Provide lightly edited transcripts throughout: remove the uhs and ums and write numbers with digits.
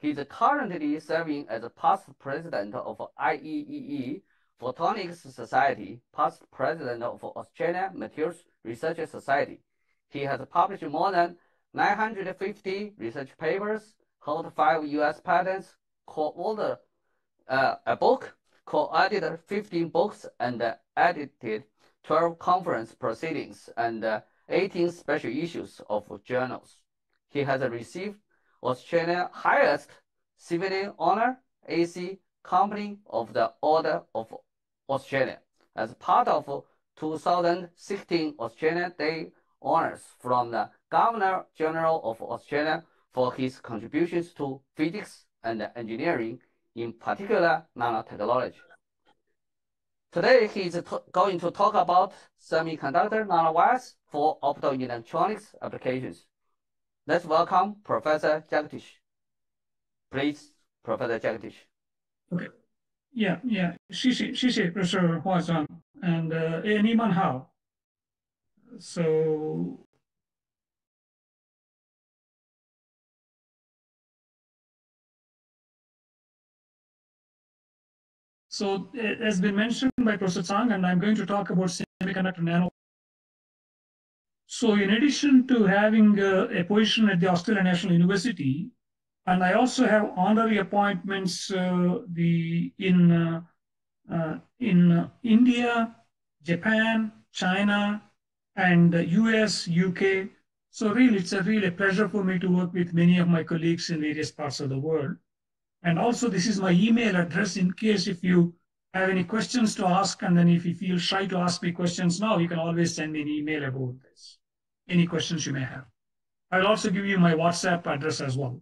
He's currently serving as past president of IEEE Photonics Society, past president of Australia Materials Research Society. He has published more than 950 research papers, held 5 U.S. patents, co-authored a book, co-edited 15 books, and edited 12 conference proceedings and 18 special issues of journals. He has received Australia's highest civilian honor, AC Company of the Order of Australia, as part of 2016 Australia Day honors from the Governor-General of Australia for his contributions to physics and engineering, in particular nanotechnology. Today, he is going to talk about semiconductor nanowires for optoelectronics applications. Let's welcome Professor Jagdish. Please, Professor Jagdish. Okay. Yeah. 谢谢 Professor Huazhan and 你们好. So as been mentioned by Professor Tsang, and I'm going to talk about semiconductor nano. So in addition to having a position at the Australian National University, and I also have honorary appointments in India, Japan, China, and US, UK. So really, it's a really pleasure for me to work with many of my colleagues in various parts of the world. And also, this is my email address in case if you have any questions to ask, and then if you feel shy to ask me questions now, you can always send me an email about this. Any questions you may have. I'll also give you my WhatsApp address as well.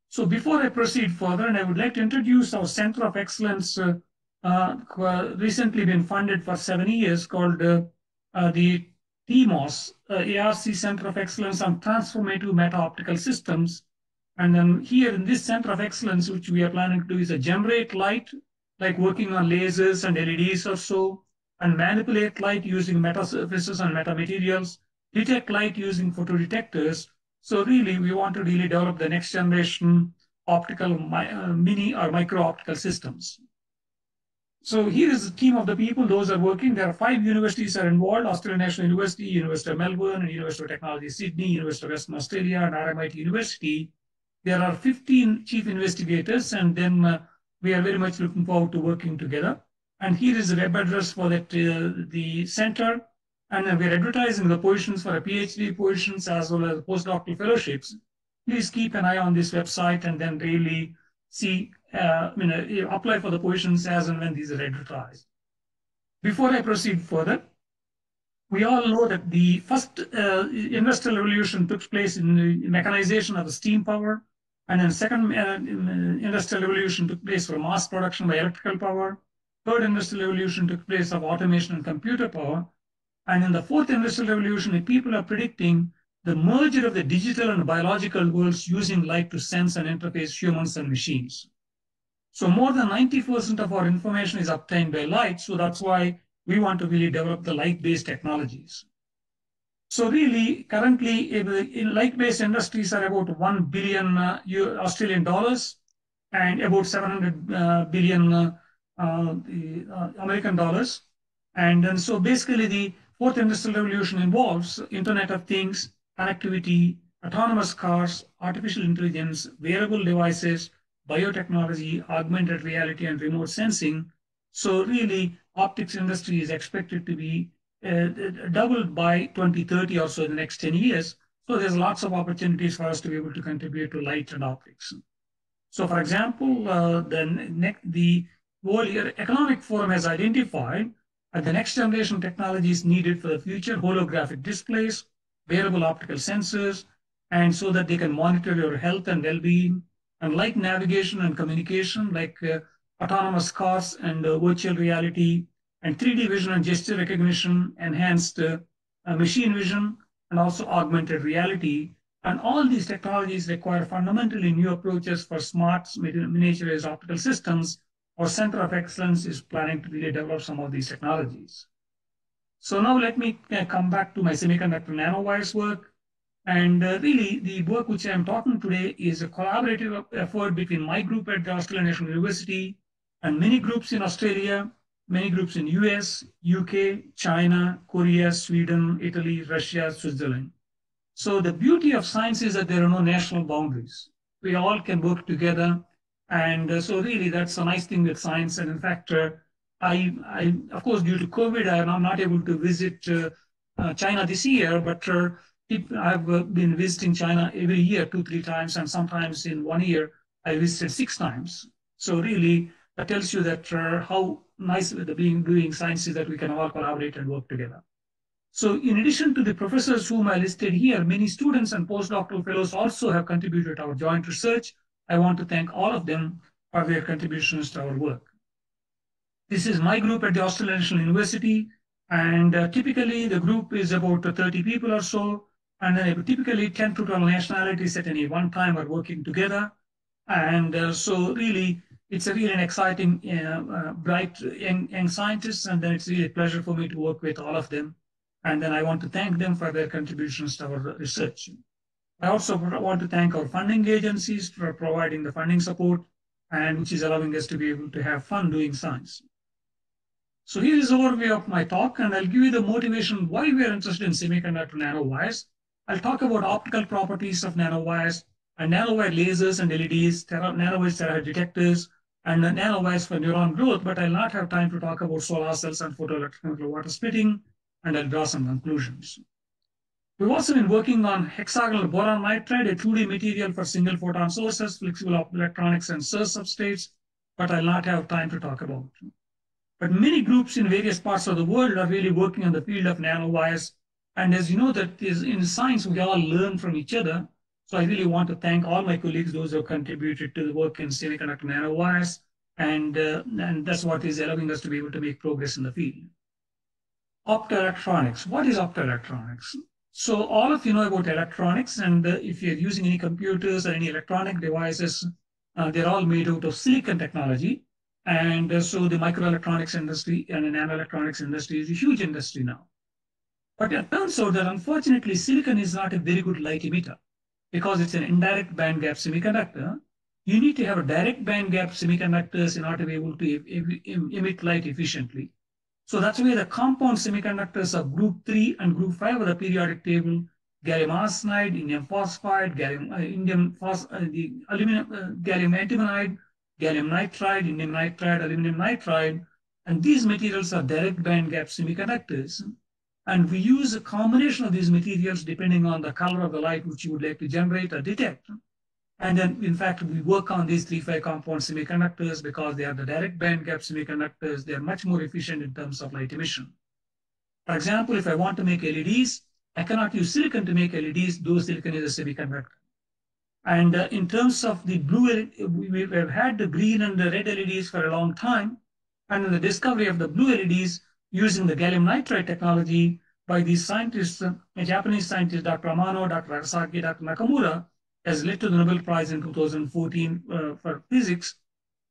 So before I proceed further, and I would like to introduce our Center of Excellence, recently been funded for 7 years, called the TMOS, ARC Center of Excellence on Transformative Meta-Optical Systems. And then here in this Center of Excellence, which we are planning to do, is generate light, like working on lasers and LEDs or so, and manipulate light using meta surfaces and metamaterials, detect light using photodetectors. So really, we want to really develop the next generation optical mini or micro optical systems. So here is the team of the people, those are working. There are 5 universities are involved: Australian National University, University of Melbourne, and University of Technology Sydney, University of Western Australia, and RMIT University. There are 15 chief investigators, and then we are very much looking forward to working together. And here is the web address for that, the center. And we're advertising the positions for PhD positions as well as postdoctoral fellowships. Please keep an eye on this website and then really see, apply for the positions as and when these are advertised. Before I proceed further, we all know that the first industrial revolution took place in the mechanization of the steam power, and then second industrial revolution took place for mass production by electrical power. Third industrial revolution took place of automation and computer power. And in the fourth industrial revolution, people are predicting the merger of the digital and biological worlds using light to sense and interface humans and machines. So more than 90% of our information is obtained by light. So that's why we want to really develop the light-based technologies. So really, currently, in light-based industries are about 1 billion Australian dollars and about 700 billion American dollars. And then so basically the fourth industrial revolution involves Internet of Things, connectivity, autonomous cars, artificial intelligence, wearable devices, biotechnology, augmented reality, and remote sensing. So really, optics industry is expected to be doubled by 2030 or so in the next 10 years. So there's lots of opportunities for us to be able to contribute to light and optics. So for example, the World Economic Forum has identified the next generation technologies needed for the future: holographic displays, wearable optical sensors, and so that they can monitor your health and well-being, and light navigation and communication, like autonomous cars and virtual reality, and 3D vision and gesture recognition, enhanced machine vision, and also augmented reality. And all these technologies require fundamentally new approaches for smart miniaturized optical systems. Our Center of Excellence is planning to really develop some of these technologies. So now let me come back to my semiconductor nanowires work. And really, the work which I'm talking today is a collaborative effort between my group at the Australian National University and many groups in Australia, many groups in US, UK, China, Korea, Sweden, Italy, Russia, Switzerland. So the beauty of science is that there are no national boundaries. We all can work together. And so really that's a nice thing with science. And in fact, of course, due to COVID, I am not able to visit China this year, but I've been visiting China every year, 2, 3 times, and sometimes in 1 year, I visited 6 times. So really, that tells you that how nice the doing science is that we can all collaborate and work together. So in addition to the professors whom I listed here, many students and postdoctoral fellows also have contributed to our joint research. I want to thank all of them for their contributions to our work. This is my group at the Australian National University, and typically the group is about 30 people or so, and typically 10 to 12 nationalities at any one time are working together. And so really, it's a really an exciting, bright, young scientists, and then it's really a pleasure for me to work with all of them. And then I want to thank them for their contributions to our research. I also want to thank our funding agencies for providing the funding support, and which is allowing us to be able to have fun doing science. So here is an overview of my talk, and I'll give you the motivation why we are interested in semiconductor nanowires. I'll talk about optical properties of nanowires, and nanowire lasers and LEDs, nanowires terahertz detectors, and nanowires for neuron growth, but I'll not have time to talk about solar cells and photoelectronic water splitting, and I'll draw some conclusions. We've also been working on hexagonal boron nitride, a 2D material for single photon sources, flexible optoelectronics, and SIR substrates, but I'll not have time to talk about. But many groups in various parts of the world are really working on the field of nanowires. And as you know, that is in science, we all learn from each other. So I really want to thank all my colleagues, those who have contributed to the work in semiconductor nanowires. And that's what is allowing us to be able to make progress in the field. Optoelectronics. What is optoelectronics? So all of you know about electronics, and if you're using any computers or any electronic devices, they're all made out of silicon technology. And so the microelectronics industry and the nanoelectronics industry is a huge industry now. But it turns out that unfortunately, silicon is not a very good light emitter because it's an indirect band gap semiconductor. You need to have a direct band gap semiconductors in order to be able to emit light efficiently. So that's why the compound semiconductors of group 3 and group 5 of the periodic table, gallium arsenide, indium phosphide, gallium antimonide, gallium nitride, indium nitride, aluminum nitride, and these materials are direct band gap semiconductors. And we use a combination of these materials depending on the color of the light which you would like to generate or detect. And then, in fact, we work on these 3-5 compound semiconductors because they are the direct band gap semiconductors. They are much more efficient in terms of light emission. For example, if I want to make LEDs, I cannot use silicon to make LEDs, though silicon is a semiconductor. And in terms of the blue, we have had the green and the red LEDs for a long time. And in the discovery of the blue LEDs using the gallium nitride technology by these scientists, a Japanese scientist, Dr. Amano, Dr. Arasaki, Dr. Nakamura, has led to the Nobel Prize in 2014 for physics.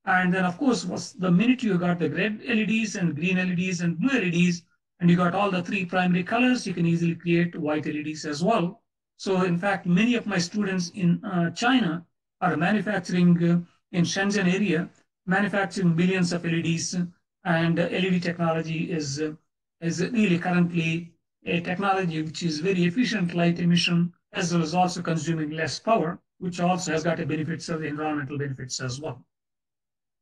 And then, of course, was the minute you got the red LEDs and green LEDs and blue LEDs, and you got all the 3 primary colors, you can easily create white LEDs as well. So in fact, many of my students in China are manufacturing in Shenzhen area, manufacturing billions of LEDs, and LED technology is really currently a technology which is very efficient light emission, as well as also consuming less power, which also has got a benefits of the environmental benefits as well.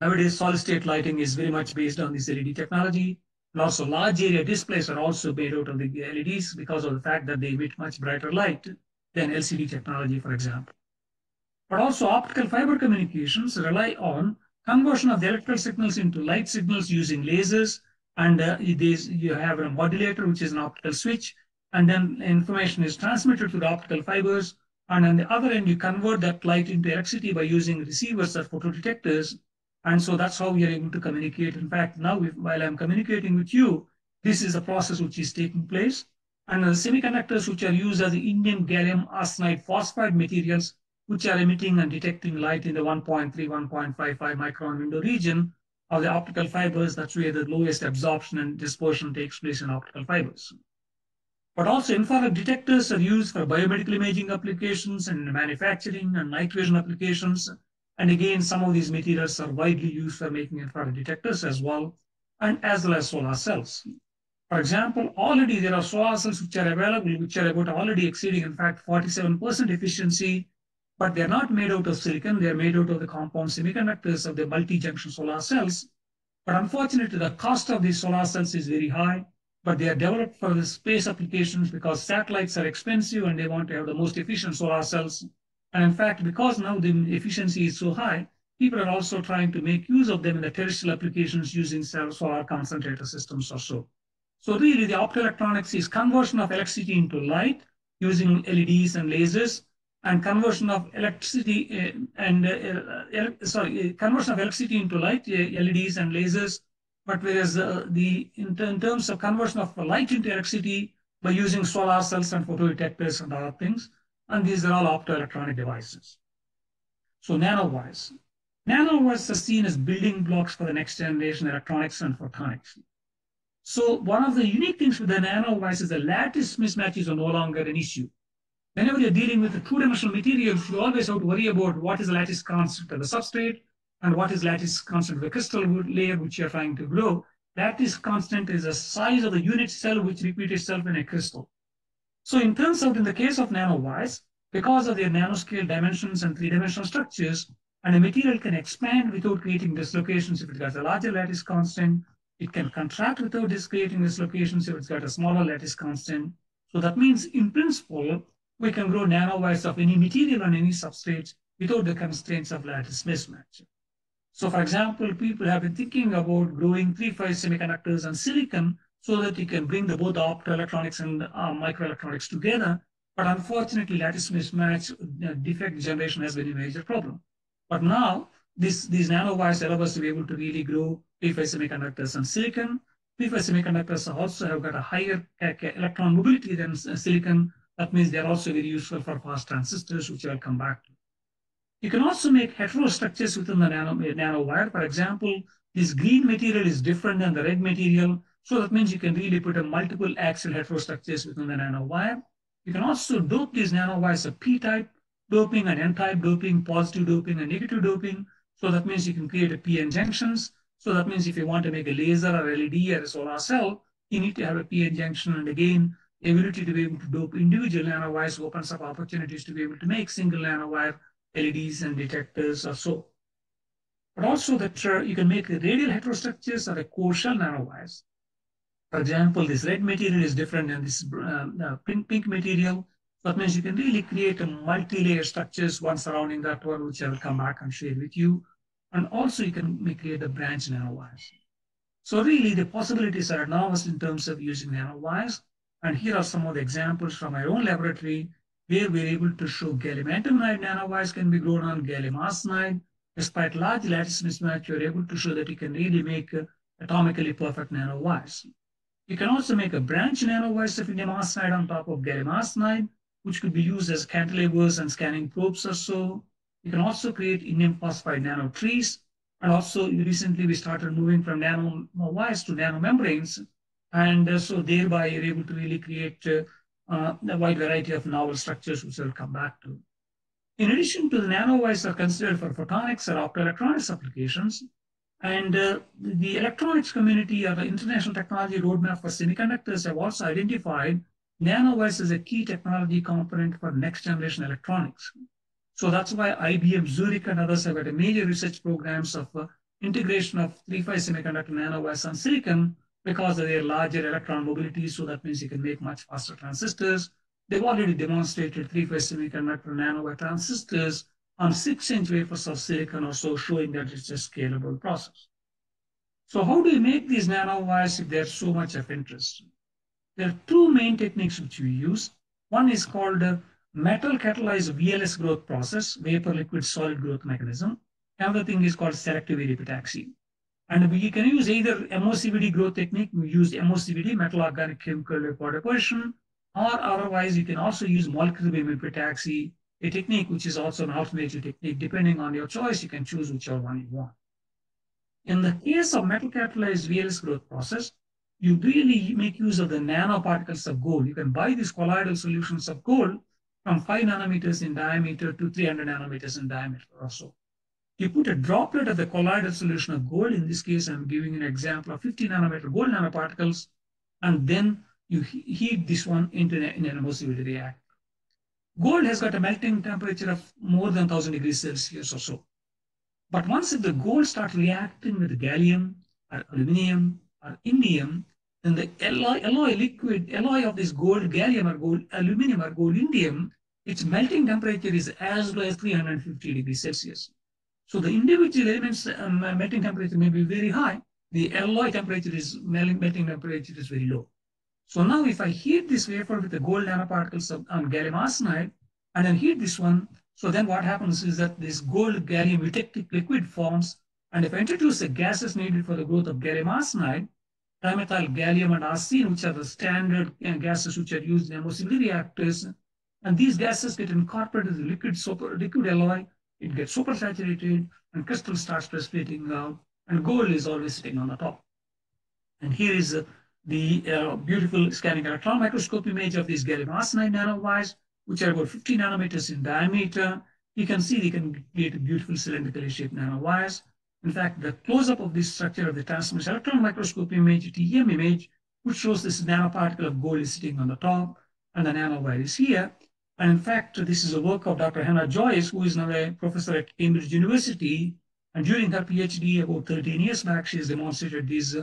Nowadays, solid state lighting is very much based on this LED technology. And also large area displays are also made out of the LEDs because of the fact that they emit much brighter light than LCD technology, for example. But also optical fiber communications rely on conversion of the electrical signals into light signals using lasers. And you have a modulator, which is an optical switch. And then information is transmitted to the optical fibers. And on the other end, you convert that light into electricity by using receivers or photodetectors. And so that's how we are able to communicate. In fact, now while I'm communicating with you, this is a process which is taking place. And the semiconductors which are used are the indium gallium arsenide phosphide materials, which are emitting and detecting light in the 1.3, 1.55 micron window region of the optical fibers. That's where the lowest absorption and dispersion takes place in optical fibers. But also infrared detectors are used for biomedical imaging applications and manufacturing and night vision applications. And again, some of these materials are widely used for making infrared detectors as well, and as well as solar cells. For example, already there are solar cells which are available, which are about already exceeding, in fact, 47% efficiency, but they're not made out of silicon. They're made out of the compound semiconductors of the multi-junction solar cells. But unfortunately, the cost of these solar cells is very high, but they are developed for the space applications because satellites are expensive and they want to have the most efficient solar cells. And in fact, because now the efficiency is so high, people are also trying to make use of them in the terrestrial applications using solar concentrator systems or so. So really, the optoelectronics is conversion of electricity into light using LEDs and lasers, and conversion of electricity conversion of electricity into light, LEDs and lasers. But whereas in terms of conversion of light into electricity by using solar cells and photodetectors and other things, and these are all optoelectronic devices. So nanowires. Nanowires are seen as building blocks for the next generation electronics and photonics. So one of the unique things with the nanowires is the lattice mismatches are no longer an issue. Whenever you're dealing with the two-dimensional materials, you always have to worry about what is the lattice constant of the substrate and what is lattice constant of the crystal layer which you're trying to grow. Lattice constant is the size of the unit cell which repeats itself in a crystal. So it turns out in the case of nanowires, because of their nanoscale dimensions and three-dimensional structures, and a material can expand without creating dislocations if it has a larger lattice constant. It can contract without creating dislocations if it's got a smaller lattice constant. So that means, in principle, we can grow nanowires of any material on any substrate without the constraints of lattice mismatch. So, for example, people have been thinking about growing 3-5 semiconductors and silicon so that you can bring both the optoelectronics and microelectronics together. But unfortunately, lattice mismatch defect generation has been a major problem. But now, these nanowires allow us to be able to really grow 3-5 semiconductors and silicon. 3-5 semiconductors also have got a higher electron mobility than silicon. That means they're also very useful for fast transistors, which I'll come back to. You can also make heterostructures within the nanowire. For example, this green material is different than the red material. So that means you can really put a multiple axial heterostructures within the nanowire. You can also dope these nanowires of p-type doping and n-type doping, positive doping and negative doping. So that means you can create a p-n junctions. So that means if you want to make a laser or LED or a solar cell, you need to have a p-n junction. And again, the ability to be able to dope individual nanowires opens up opportunities to be able to make single nanowire LEDs and detectors or so. But also that you can make the radial heterostructures or a core shell nanowires. For example, this red material is different than this pink material. So that means you can really create a multi-layer structures, one surrounding that one, which I will come back and share with you. And also you can create the branch nanowires. So really the possibilities are enormous in terms of using nanowires. And here are some of the examples from my own laboratory where we're able to show gallium antimonide nanowires can be grown on gallium arsenide. Despite large lattice mismatch, you're able to show that you can really make atomically perfect nanowires. You can also make a branch nanowires of indium arsenide on top of gallium arsenide, which could be used as cantilevers and scanning probes or so. You can also create indium phosphide nanotrees. And also recently we started moving from nanowires to nanomembranes. And so thereby you're able to really create a wide variety of novel structures, which I'll come back to. In addition to the nanowires are considered for photonics or optoelectronics applications, and the electronics community or the International Technology Roadmap for Semiconductors have also identified nanowires as a key technology component for next generation electronics. So that's why IBM, Zurich, and others have had a major research programs of integration of 3-5 semiconductor nanowires on silicon because of their larger electron mobility. So that means you can make much faster transistors. They've already demonstrated 3-5 semiconductor nanowire transistors on 6-inch wafers of silicon or so, showing that it's a scalable process. So how do you make these nanowires if there's so much of interest? There are two main techniques which we use. One is called metal catalyzed VLS growth process, vapor liquid solid growth mechanism. Another thing is called selective epitaxy. And we can use either MOCVD growth technique, we use MOCVD, metal organic chemical vapor deposition, or otherwise you can also use molecular beam epitaxy, a technique which is also an alternative technique. Depending on your choice, you can choose whichever one you want. In the case of metal catalyzed VLS growth process, you really make use of the nanoparticles of gold. You can buy these colloidal solutions of gold from 5 nanometers in diameter to 300 nanometers in diameter or so. You put a droplet of the colloidal solution of gold. In this case, I'm giving an example of 50 nanometer gold nanoparticles, and then you heat this one in an emulsification reactor. Gold has got a melting temperature of more than 1000 degrees Celsius or so. But once the gold starts reacting with gallium or aluminum or indium, then the alloy of this gold, gallium or gold, aluminum or gold, indium, its melting temperature is as low as 350 degrees Celsius. So the individual elements melting temperature may be very high. The alloy melting temperature is very low. So now if I heat this wafer with the gold nanoparticles on gallium arsenide and then heat this one, so then what happens is that this gold gallium eutectic liquid forms, and if I introduce the gases needed for the growth of gallium arsenide, trimethyl gallium and arsine, which are the standard gases which are used in emulsification reactors, and these gases get incorporated in the liquid alloy, it gets supersaturated and crystal starts precipitating out, and gold is always sitting on the top. And here is the beautiful scanning electron microscope image of these gallium arsenide nanowires, which are about 50 nanometers in diameter. You can see they can create beautiful cylindrically shaped nanowires. In fact, the close-up of this structure of the transmission electron microscope image, TEM image, which shows this nanoparticle of gold is sitting on the top, and the nanowire is here. And in fact, this is a work of Dr. Hannah Joyce, who is now a professor at Cambridge University. And during her PhD about 13 years back, she has demonstrated these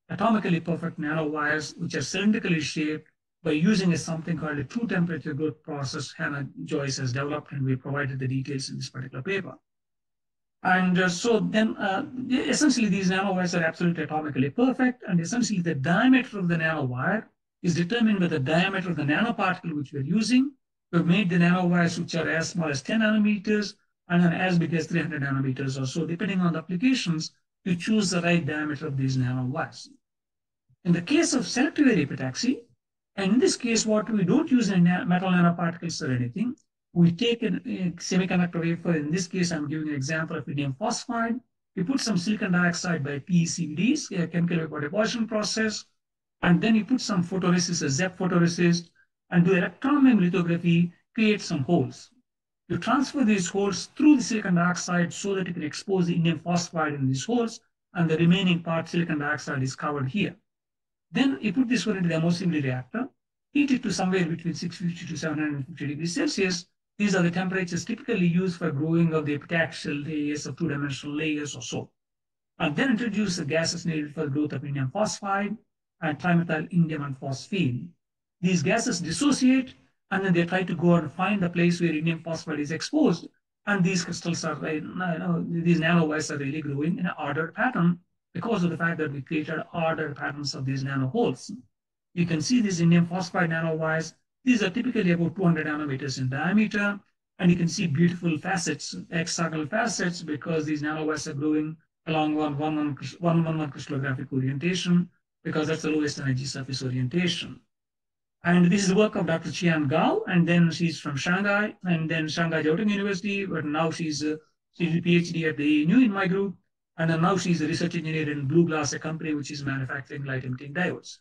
atomically perfect nanowires, which are cylindrically shaped by using something called a true temperature growth process Hannah Joyce has developed, and we provided the details in this particular paper. And so then essentially these nanowires are absolutely atomically perfect, and essentially the diameter of the nanowire is determined by the diameter of the nanoparticle which we're using. We've made the nanowires which are as small as 10 nanometers and then as big as 300 nanometers or so. Depending on the applications, you choose the right diameter of these nanowires. In the case of selective area epitaxy, and in this case, what we don't use any metal nanoparticles or anything, we take a semiconductor wafer. In this case, I'm giving an example of indium phosphide. We put some silicon dioxide by PECVDs, a chemical vapor deposition process, and then you put some photoresist, a ZEP photoresist, and do electron beam lithography, create some holes. You transfer these holes through the silicon dioxide so that you can expose the indium phosphide in these holes, and the remaining part, silicon dioxide, is covered here. Then you put this one into the emulsification reactor, heat it to somewhere between 650 to 750 degrees Celsius. These are the temperatures typically used for growing of the epitaxial layers of two-dimensional layers or so. And then introduce the gases needed for the growth of indium phosphide and trimethyl indium and phosphine. These gases dissociate, and then they try to go and find the place where indium phosphide is exposed. And these crystals are, these nanowires are really growing in an ordered pattern because of the fact that we created ordered patterns of these nanoholes. You can see these indium phosphide nanowires. These are typically about 200 nanometers in diameter, and you can see beautiful facets, hexagonal facets, because these nanowires are growing along 111 crystallographic orientation, because that's the lowest energy surface orientation. And this is the work of Dr. Qian Gao, and then she's from Shanghai, and then Shanghai Jiaotong University, but now she's a PhD at the ANU in my group, and then now she's a research engineer in Blue Glass, a company which is manufacturing light-emitting diodes.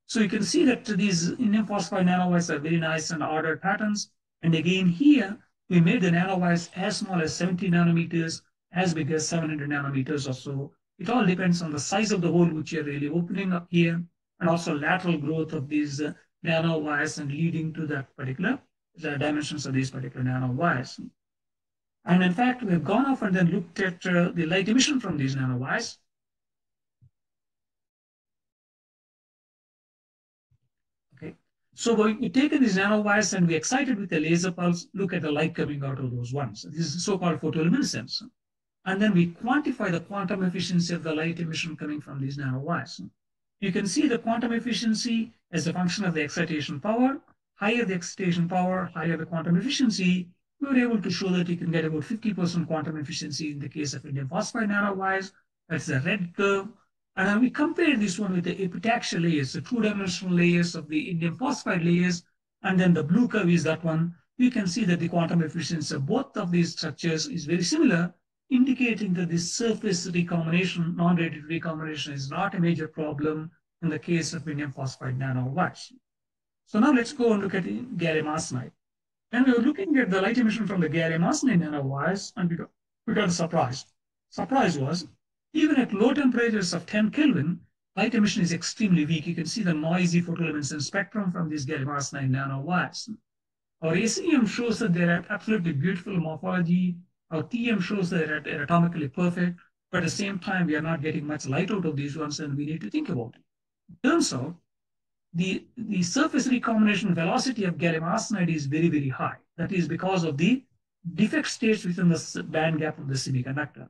So you can see that these indium phosphide nanowires are very nice and ordered patterns. And again here, we made the nanowires as small as 70 nanometers, as big as 700 nanometers or so. It all depends on the size of the hole which you're really opening up here, and also lateral growth of these nanowires and leading to that particular dimensions of these particular nanowires. And in fact, we've gone off and then looked at the light emission from these nanowires. Okay, so we taken these nanowires and we excited with a laser pulse, look at the light coming out of those ones. This is so-called photoluminescence. And then we quantify the quantum efficiency of the light emission coming from these nanowires. You can see the quantum efficiency as a function of the excitation power. Higher the excitation power, higher the quantum efficiency. We were able to show that you can get about 50% quantum efficiency in the case of indium phosphide nanowires. That's the red curve. And then we compare this one with the epitaxial layers, the two-dimensional layers of the indium phosphide layers, and then the blue curve is that one. You can see that the quantum efficiency of both of these structures is very similar, indicating that this surface recombination, non-radiative recombination, is not a major problem in the case of indium phosphide nanowires. So now let's go and look at gallium arsenide. And we were looking at the light emission from the gallium arsenide nanowires, and we got a surprise. Surprise was, even at low temperatures of 10 Kelvin, light emission is extremely weak. You can see the noisy photoluminescence spectrum from these gallium arsenide nanowires. Our ACM shows that they're absolutely beautiful morphology. Our TM shows that they're atomically perfect, but at the same time, we are not getting much light out of these ones, and we need to think about it. Turns out, the surface recombination velocity of gallium arsenide is very, very high. That is because of the defect states within the band gap of the semiconductor.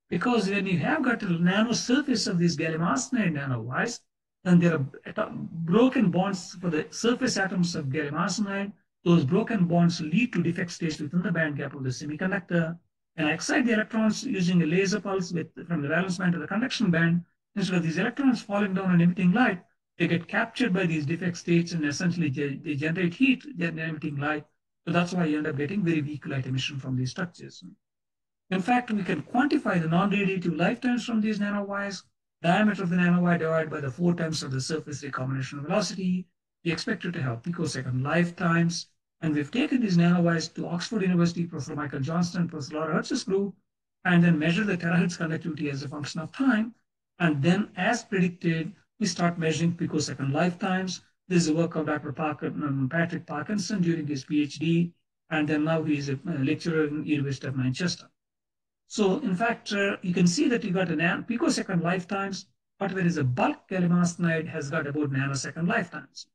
Because when you have got a nano surface of these gallium arsenide nanowires, then there are broken bonds for the surface atoms of gallium arsenide. Those broken bonds lead to defect states within the band gap of the semiconductor. And I excite the electrons using a laser pulse from the valence band to the conduction band. Instead of these electrons falling down and emitting light, they get captured by these defect states and essentially they generate heat, they're emitting light. So that's why you end up getting very weak light emission from these structures. In fact, we can quantify the non-radiative lifetimes from these nanowires. Diameter of the nanowire divided by the 4 times of the surface recombination velocity. We expect it to have picosecond lifetimes. And we've taken these nanowires to Oxford University, Professor Michael Johnston, Professor Laura Hertz's group, and then measure the terahertz conductivity as a function of time. And then, as predicted, we start measuring picosecond lifetimes. This is the work of Dr. Patrick Parkinson during his PhD, and then now he is a lecturer in University of Manchester. So, in fact, you can see that you got a picosecond lifetimes, but whereas a bulk gallium arsenide has got about nanosecond lifetimes.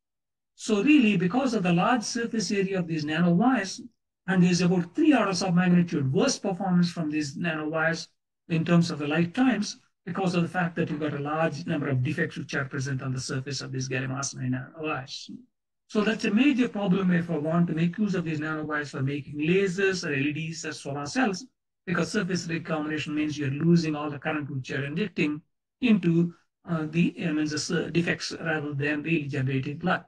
So really, because of the large surface area of these nanowires, and there's about 3 orders of magnitude worse performance from these nanowires in terms of the lifetimes, because of the fact that you've got a large number of defects which are present on the surface of these gallium arsenide nanowires. So that's a major problem if I want to make use of these nanowires for making lasers or LEDs or solar cells, because surface recombination means you're losing all the current which you're injecting into the defects rather than really generating light.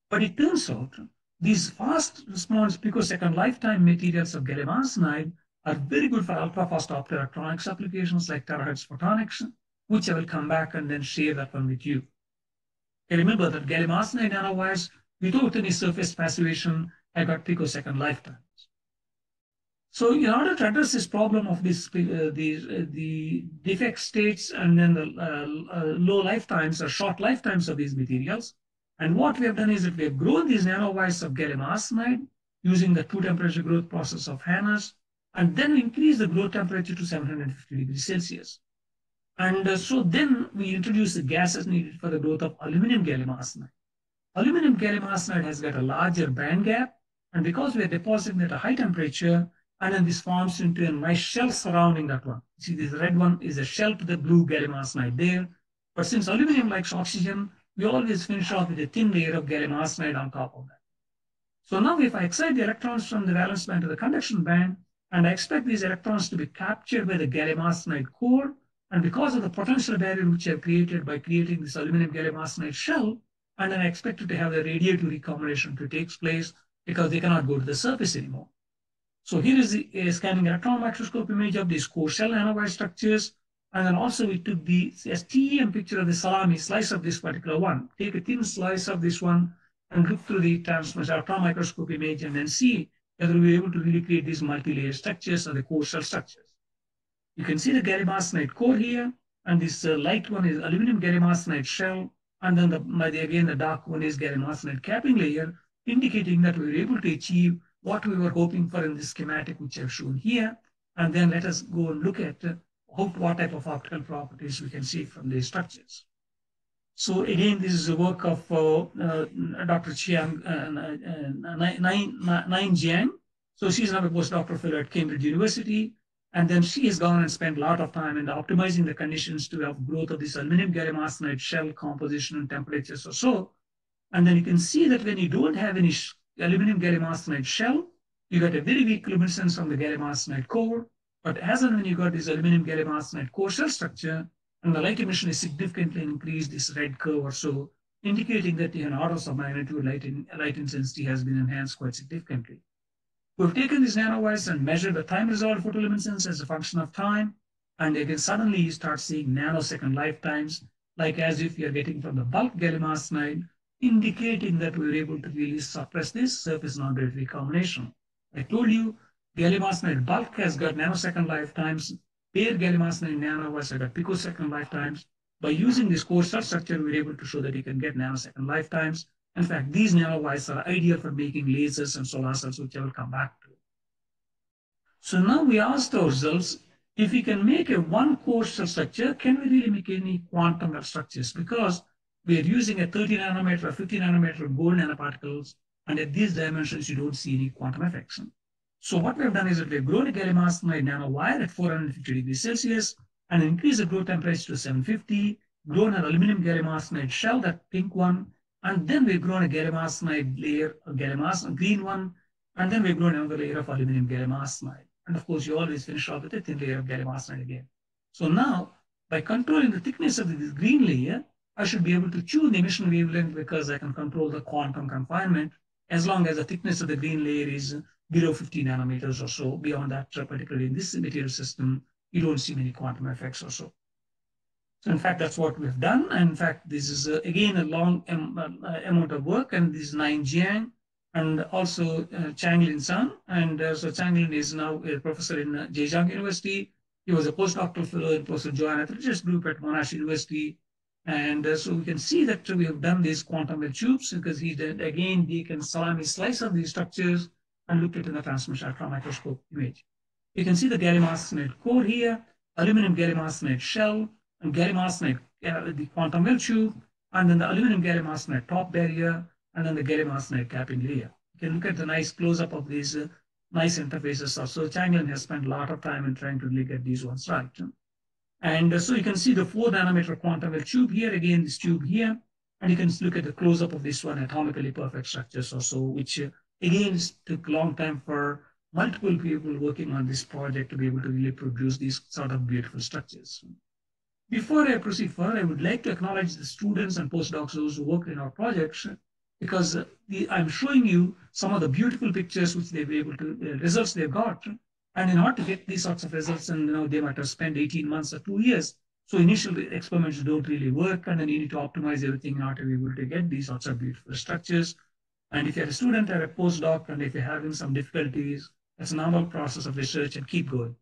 But it turns out these fast response picosecond lifetime materials of gallium arsenide are very good for ultra-fast optoelectronics applications like terahertz photonics, which I will come back and then share that one with you. Okay, remember that gallium arsenide nanowires without any surface passivation have got picosecond lifetimes. So in order to address this problem of the defect states and then the low lifetimes or short lifetimes of these materials, and what we have done is that we have grown these nanowires of gallium arsenide using the 2-temperature growth process of Hanner's, and then increase the growth temperature to 750 degrees Celsius. And so then we introduce the gases needed for the growth of aluminum gallium arsenide. Aluminum gallium arsenide has got a larger band gap, and because we are depositing at a high temperature, and then this forms into a nice shell surrounding that one. See, this red one is a shell to the blue gallium arsenide there. But since aluminum likes oxygen, we always finish off with a thin layer of gallium arsenide on top of that. So now if I excite the electrons from the valence band to the conduction band, and I expect these electrons to be captured by the gallium arsenide core, and because of the potential barrier which I have created by creating this aluminum gallium arsenide shell, and then I expect it to have the radiative recombination to take place because they cannot go to the surface anymore. So here is a scanning electron microscope image of these core shell nanowire structures. And then also we took the STEM picture of the salami slice of this particular one. Take a thin slice of this one and look through the electron microscope image and then see whether we're able to really create these multi-layer structures or the core shell structures. You can see the gallium arsenide core here, and this light one is aluminum gallium arsenide shell, and then again the dark one is gallium arsenide capping layer, indicating that we were able to achieve what we were hoping for in this schematic which I've shown here. And then let us go and look at what type of optical properties we can see from these structures. So again, this is the work of Dr. Chiang Nine Jiang. So she's now a postdoctoral fellow at Cambridge University. And then she has gone and spent a lot of time in optimizing the conditions to have growth of this aluminum gallium arsenide shell composition and temperatures or so. And then you can see that when you don't have any aluminum gallium arsenide shell, you get a very weak luminescence from the gallium arsenide core. But as and when you got this aluminum gallium arsenide core shell structure, and the light emission is significantly increased, this red curve or so, indicating that in orders of magnitude light intensity has been enhanced quite significantly. We've taken these nanowires and measured the time resolved photoluminescence as a function of time, and again suddenly you start seeing nanosecond lifetimes. like as if you're getting from the bulk gallium arsenide, indicating that we were able to really suppress this surface non-rate recombination. I told you gallium arsenide bulk has got nanosecond lifetimes, bare gallium arsenide nanowires have got picosecond lifetimes. By using this core cell structure, we were able to show that you can get nanosecond lifetimes. In fact, these nanowires are ideal for making lasers and solar cells, which I will come back to. So now we asked ourselves, if we can make a one core cell structure, can we really make any quantum structures? Because we are using a 30 nanometer or 50 nanometer gold nanoparticles, and at these dimensions, you don't see any quantum effects. So what we've done is that we've grown a gallium arsenide nanowire at 450 degrees Celsius and increased the growth temperature to 750, grown an aluminum gallium arsenide shell, that pink one, and then we've grown a gallium arsenide layer, a gallium arsenide green one, and then we've grown another layer of aluminum gallium arsenide. And of course, you always finish off with a thin layer of gallium arsenide again. So now, by controlling the thickness of this green layer, I should be able to tune the emission wavelength because I can control the quantum confinement as long as the thickness of the green layer is below 50 nanometers or so. Beyond that, particularly in this material system, you don't see many quantum effects or so. So in fact, that's what we've done. And in fact, this is again a long amount of work, and this is Nine Jiang and also Changlin Sun. And so Changlin is now a professor in Zhejiang University. He was a postdoctoral fellow in Professor Joanne Etheridge's group at Monash University. And so we can see that we have done these quantum well tubes because he did, again, he can salami slice of these structures and look at in the transmission electron microscope image. You can see the gallium arsenide core here, aluminum gallium arsenide shell, and gallium arsenide, the quantum well tube, and then the aluminum gallium arsenide top barrier, and then the gallium arsenide capping layer. You can look at the nice close-up of these nice interfaces. Also, Changlin has spent a lot of time in trying to really get these ones right. And so you can see the 4 nanometer quantum well tube here, again, this tube here, and you can look at the close-up of this one, atomically perfect structures also, which again took a long time for multiple people working on this project to be able to really produce these sort of beautiful structures. Before I proceed further, I would like to acknowledge the students and postdocs who worked in our projects, because I'm showing you some of the beautiful pictures which they were able to, results they've got. And in order to get these sorts of results, and they might have spent 18 months or 2 years. So initial experiments don't really work, and then you need to optimize everything in order to be able to get these sorts of beautiful structures. And if you're a student or a postdoc, and if you're having some difficulties, that's a normal process of research, and keep going.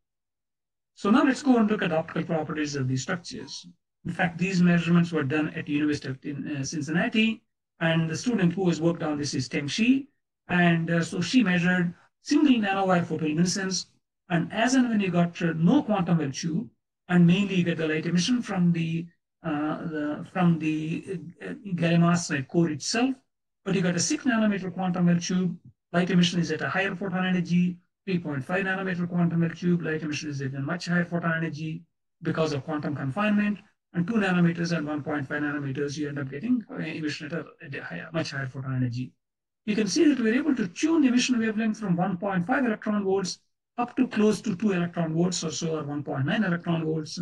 So now let's go and look at the optical properties of these structures. In fact, these measurements were done at the University of Cincinnati, and the student who has worked on this is Teng Shi. And so she measured single nanowire photoluminescence, and as and when you got no quantum well tube, and mainly you get the light emission from the gallium arsenide core itself, but you got a 6 nanometer quantum well tube, light emission is at a higher photon energy. 3.5 nanometer quantum well tube, light emission is at a much higher photon energy because of quantum confinement, and 2 nanometers and 1.5 nanometers, you end up getting emission at a much higher photon energy. You can see that we're able to tune the emission wavelength from 1.5 electron volts up to close to 2 electron volts or so, or 1.9 electron volts,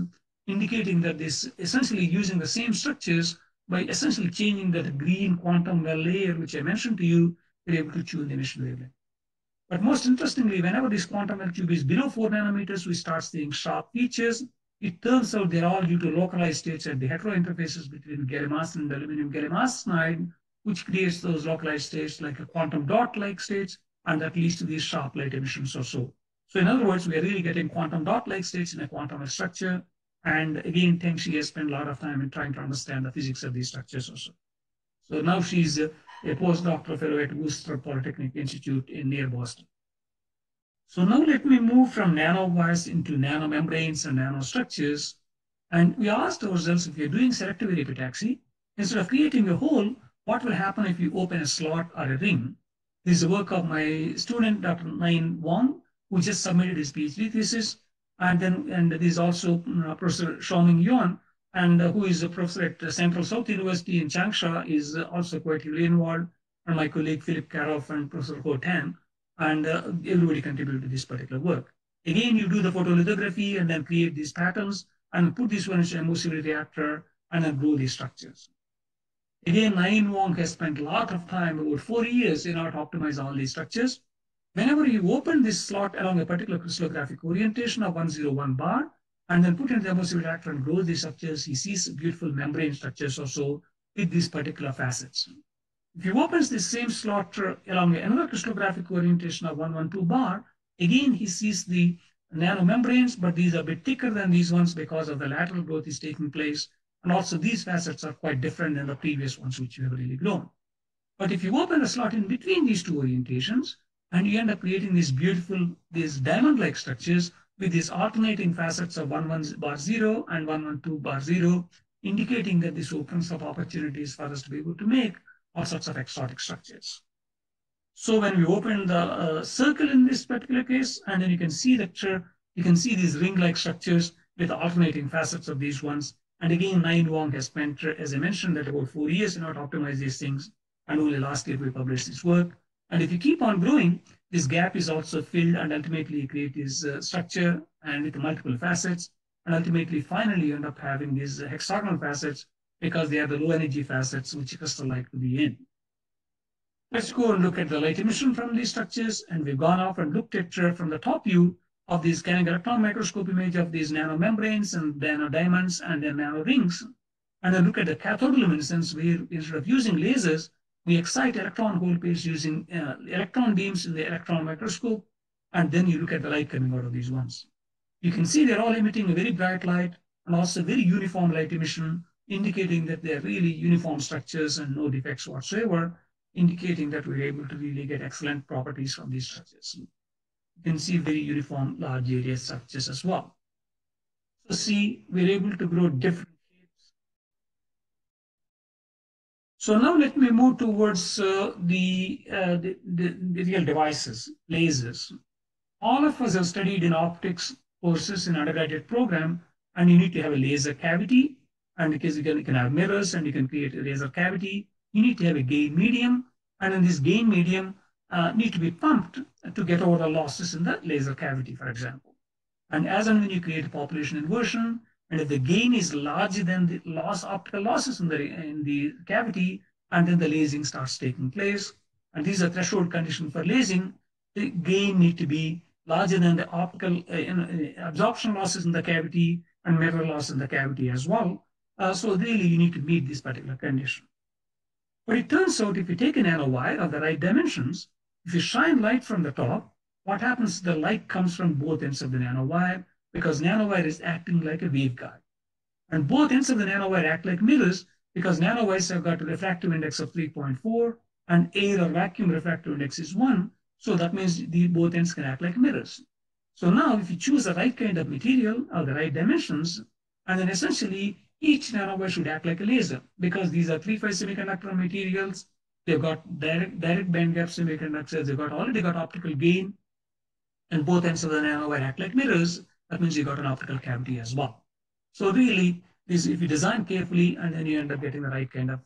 indicating that this essentially using the same structures by essentially changing that green quantum well layer, which I mentioned to you, we're able to tune the emission wavelength. But most interestingly, whenever this quantum well tube is below 4 nanometers, we start seeing sharp features. It turns out they're all due to localized states at the hetero interfaces between gallium arsenide and aluminum gallium arsenide, which creates those localized states like a quantum dot-like states, and that leads to these sharp light emissions or so. So in other words, we are really getting quantum dot-like states in a quantum structure. And again, Teng Shi has spent a lot of time in trying to understand the physics of these structures also. So now she's a postdoctoral fellow at Worcester Polytechnic Institute near Boston. So now let me move from nanowires into nanomembranes and nanostructures. And we asked ourselves, if you're doing selective epitaxy, instead of creating a hole, what will happen if you open a slot or a ring? This is the work of my student, Dr. Nain Wang, who just submitted his PhD thesis. And this is also Professor Xiaoming Yuan, and who is a professor at Central South University in Changsha, is also quite heavily involved, and my colleague Philip Karoff and Professor Ho Tan, and everybody contributed to this particular work. Again, you do the photolithography and then create these patterns and put this one into an MOCVD reactor and then grow these structures. Again, Nain Wang has spent a lot of time, about 4 years, in order to optimize all these structures. Whenever you open this slot along a particular crystallographic orientation of 101 bar, and then put in the immersive reactor and grows these structures, he sees beautiful membrane structures also with these particular facets. If he opens this same slot along another crystallographic orientation of 112 bar, again he sees the nanomembranes, but these are a bit thicker than these ones because of the lateral growth is taking place. And also these facets are quite different than the previous ones which we have really grown. But if you open a slot in between these two orientations, and you end up creating these beautiful, these diamond-like structures with these alternating facets of 11 bar 0 and 112 bar 0, indicating that this opens up opportunities for us to be able to make all sorts of exotic structures. So when we open the circle in this particular case, and then you can see that you can see these ring-like structures with alternating facets of these ones. And again, Nine Wong has spent, as I mentioned, that about 4 years in order to optimize these things. And only last year we published this work. And if you keep on growing, this gap is also filled, and ultimately you create this structure and with multiple facets. And ultimately, finally, you end up having these hexagonal facets because they are the low energy facets which crystal like to be in. Let's go and look at the light emission from these structures. And we've gone off and looked at from the top view of this scanning electron microscope image of these nanomembranes and nanodiamonds and then nanorings. And then look at the cathodoluminescence where instead of using lasers, we excite electron hole pairs using electron beams in the electron microscope. And then you look at the light coming out of these ones. You can see they're all emitting a very bright light and also very uniform light emission, indicating that they're really uniform structures and no defects whatsoever, indicating that we're able to really get excellent properties from these structures. You can see very uniform large area structures as well. So see, we're able to grow different shapes. So now let me move towards the real devices, lasers. All of us have studied in optics courses in undergraduate program, and you need to have a laser cavity, and because you can have mirrors and you can create a laser cavity, you need to have a gain medium, and in this gain medium need to be pumped to get over the losses in the laser cavity, for example. And as and when you create a population inversion, and if the gain is larger than the optical losses in the cavity, and then the lasing starts taking place, and these are threshold conditions for lasing, the gain need to be larger than the optical absorption losses in the cavity and mirror loss in the cavity as well. So really you need to meet this particular condition. But it turns out if you take a nanowire of the right dimensions, if you shine light from the top, what happens is the light comes from both ends of the nanowire because nanowire is acting like a waveguide. And both ends of the nanowire act like mirrors because nanowires have got a refractive index of 3.4 and air or vacuum refractive index is 1. So that means both ends can act like mirrors. So now if you choose the right kind of material or the right dimensions, and then essentially each nanowire should act like a laser because these are 3-5 semiconductor materials. They've got direct band gap semiconductors. They've already got optical gain, and both ends of the nanowire act like mirrors. That means you got an optical cavity as well. So really, if you design carefully, and then you end up getting the right kind of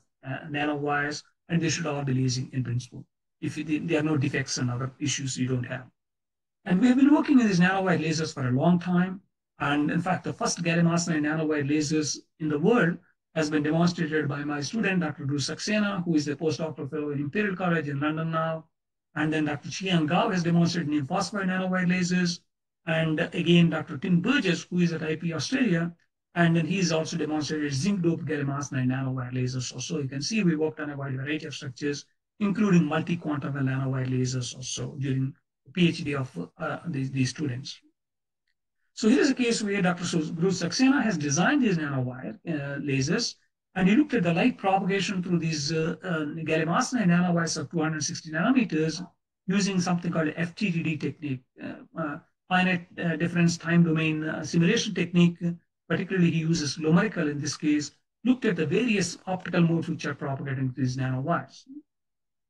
nanowires, and they should all be lasing in principle. If there are no defects and other issues you don't have. And we have been working with these nanowire lasers for a long time. And in fact, the first gallium arsenide nanowire lasers in the world has been demonstrated by my student, Dr. Bruce Saxena, who is a postdoctoral fellow in Imperial College in London now. And then Dr. Chiang Gao has demonstrated indium phosphide nanowire lasers. And again, Dr. Tim Burgess, who is at IP Australia, and then he's also demonstrated zinc-doped gallium arsenide nanowire lasers. Also, you can see we worked on a wide variety of structures, including multi-quantum nanowire lasers also during the PhD of these students. So here's a case where Dr. Bruce Saxena has designed these nanowire lasers, and he looked at the light propagation through these gallium arsenide nanowires of 260 nanometers using something called FTDD technique, finite difference time domain simulation technique. Particularly, he uses numerical in this case, looked at the various optical modes which are propagating these nanowires.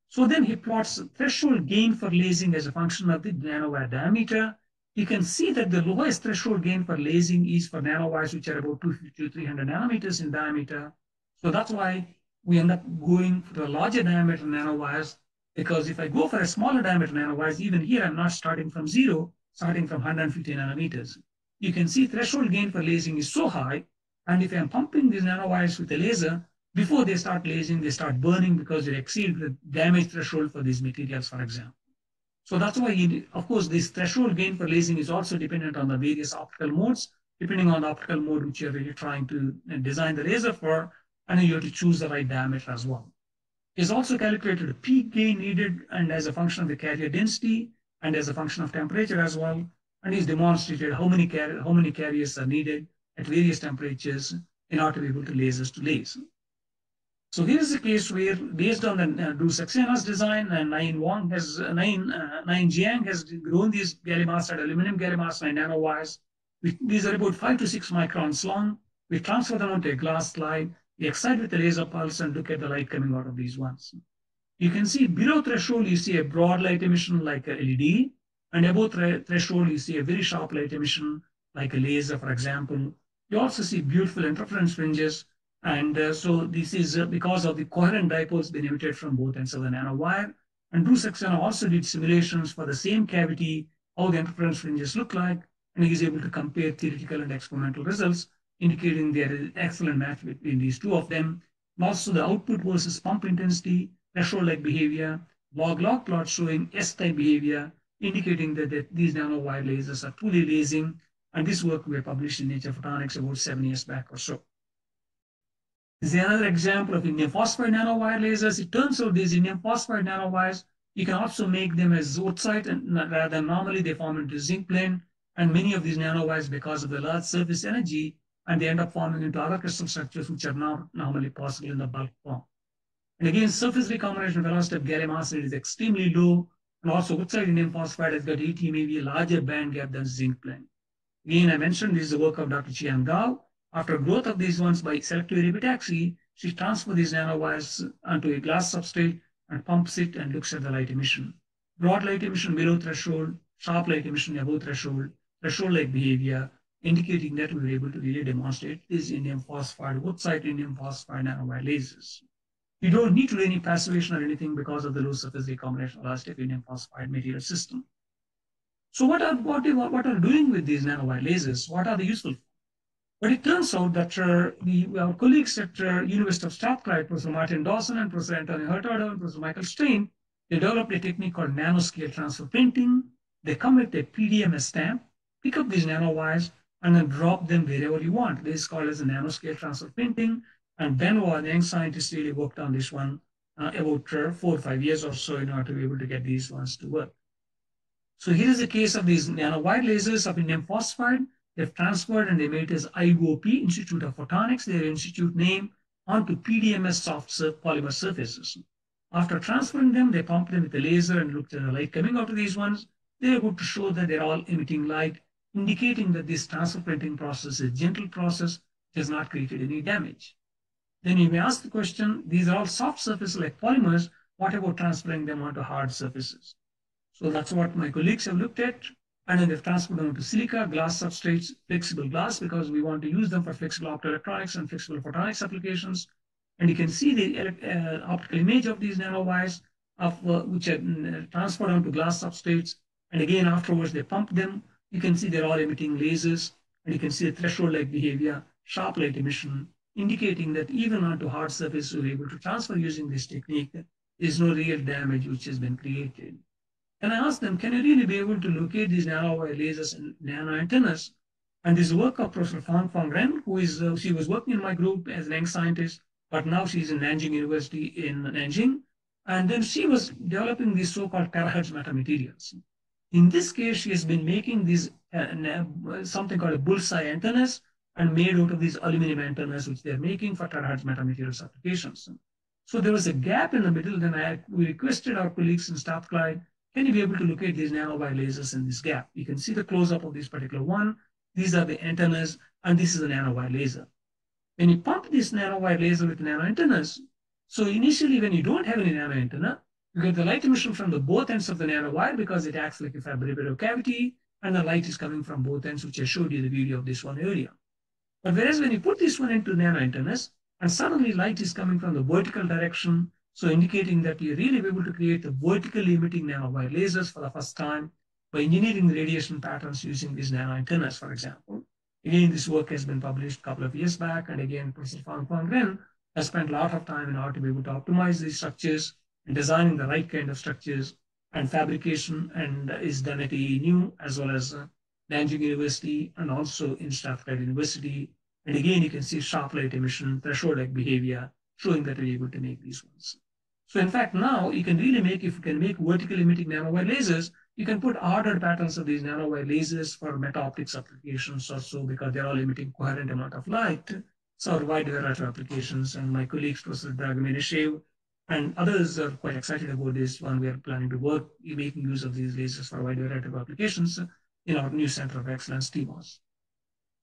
So then he plots threshold gain for lasing as a function of the nanowire diameter. You can see that the lowest threshold gain for lasing is for nanowires which are about 250 to 300 nanometers in diameter. So that's why we end up going for the larger diameter nanowires, because if I go for a smaller diameter nanowires, even here I'm not starting from 0, starting from 150 nanometers. You can see threshold gain for lasing is so high, and if I'm pumping these nanowires with a laser, before they start lasing, they start burning because they exceed the damage threshold for these materials, for example. So that's why, of course, this threshold gain for lasing is also dependent on the various optical modes depending on the optical mode which you're really trying to design the laser for, and then you have to choose the right diameter as well. It's also calculated the peak gain needed and as a function of the carrier density and as a function of temperature as well. And he's demonstrated how many carriers are needed at various temperatures in order to be able to lasers to laser. So here is a case where, based on the Du Saxena's design, and Nine Jiang has grown these gallium arsenide, aluminum gallium arsenide nanowires. These are about 5 to 6 microns long. We transfer them onto a glass slide. We excite with the laser pulse and look at the light coming out of these ones. You can see below threshold, you see a broad light emission like a LED, and above threshold, you see a very sharp light emission like a laser, for example. You also see beautiful interference fringes. And so this is because of the coherent dipoles being emitted from both ends of the nanowire. And Bruce Saxena also did simulations for the same cavity, how the interference fringes look like, and he is able to compare theoretical and experimental results, indicating there is excellent match between these two of them. And also the output versus pump intensity, threshold-like behavior, log-log plot showing S-type behavior, indicating that these nanowire lasers are truly lasing. And this work we published in Nature Photonics about 7 years back or so. This is another example of indium phosphide nanowire lasers. It turns out these indium phosphide nanowires, you can also make them as Wurtzite, and rather than normally they form into zinc blende. And many of these nanowires, because of the large surface energy, and they end up forming into other crystal structures which are not normally possible in the bulk form. And again, surface recombination velocity of gallium arsenide is extremely low, and also Wurtzite indium phosphide has got 80 maybe a larger band gap than zinc blende. Again, I mentioned this is the work of Dr. Chiang Gao. After growth of these ones by selective epitaxy, she transfers these nanowires onto a glass substrate and pumps it and looks at the light emission. Broad light emission below threshold, sharp light emission above threshold, threshold-like behavior, indicating that we were able to really demonstrate these indium phosphide, Wurtzite indium phosphide nanowire lasers. You don't need to do any passivation or anything because of the low surface recombination velocity of indium phosphide material system. So what are doing with these nanowire lasers? What are they useful for? But it turns out that our colleagues at University of Strathclyde, Professor Martin Dawson and Professor Antonio Hurtado and Professor Michael Strain, they developed a technique called nanoscale transfer printing. They come with a PDMS stamp, pick up these nanowires, and then drop them wherever you want. This is called as a nanoscale transfer printing. And Benoit, the young scientist, really worked on this one about 4 or 5 years or so in order to be able to get these ones to work. So here is a case of these nanowire lasers of indium phosphide. They've transferred and they made it as IOP, Institute of Photonics, their institute name, onto PDMS soft polymer surfaces. After transferring them, they pumped them with a laser and looked at the light coming out of these ones. They're able to show that they're all emitting light, indicating that this transfer printing process is a gentle process, it has not created any damage. Then you may ask the question, these are all soft surfaces like polymers, what about transferring them onto hard surfaces? So that's what my colleagues have looked at. And then they've transferred them to silica, glass substrates, flexible glass, because we want to use them for flexible optoelectronics and flexible photonics applications. And you can see the optical image of these nanowires, which are transferred onto glass substrates. And again, afterwards, they pump them. You can see they're all emitting lasers. And you can see the threshold-like behavior, sharp light emission, indicating that even onto hard surfaces, we're able to transfer using this technique. There's no real damage which has been created. And I asked them, can you really be able to locate these nanowire lasers and nano antennas? And this work of Professor Fang Ren, who is, she was working in my group as an young scientist, but now she's in Nanjing University in Nanjing. And then she was developing these so-called terahertz metamaterials. In this case, she has been making these something called a bullseye antennas and made out of these aluminum antennas, which they're making for terahertz metamaterials applications. So there was a gap in the middle. Then we requested our colleagues in Strathclyde, can you be able to locate these nanowire lasers in this gap? You can see the close-up of this particular one. These are the antennas, and this is a nanowire laser. When you pump this nanowire laser with nano antennas, so initially when you don't have any nano antenna, you get the light emission from the both ends of the nanowire because it acts like a fabricated cavity, and the light is coming from both ends, which I showed you the video of this one earlier. But whereas when you put this one into nano antennas, and suddenly light is coming from the vertical direction, so indicating that you're really able to create the vertically emitting nanowire lasers for the first time by engineering the radiation patterns using these nano antennas, for example. Again, this work has been published a couple of years back, and again, Professor Fang Ren has spent a lot of time in order to be able to optimize these structures and designing the right kind of structures, and fabrication and is done at ANU as well as Nanjing University, and also in Strathclyde University. And again, you can see sharp light emission, threshold-like behavior, showing that we're able to make these ones. So in fact, now you can really make, if you can make vertical emitting nanowire lasers, you can put ordered patterns of these nanowire lasers for meta-optics applications also, because they're all emitting coherent amount of light. So a wide variety of applications, and my colleagues, Professor Dragomir and others are quite excited about this one. We are planning to work making use of these lasers for a wide variety of applications in our new Center of Excellence, TMOS.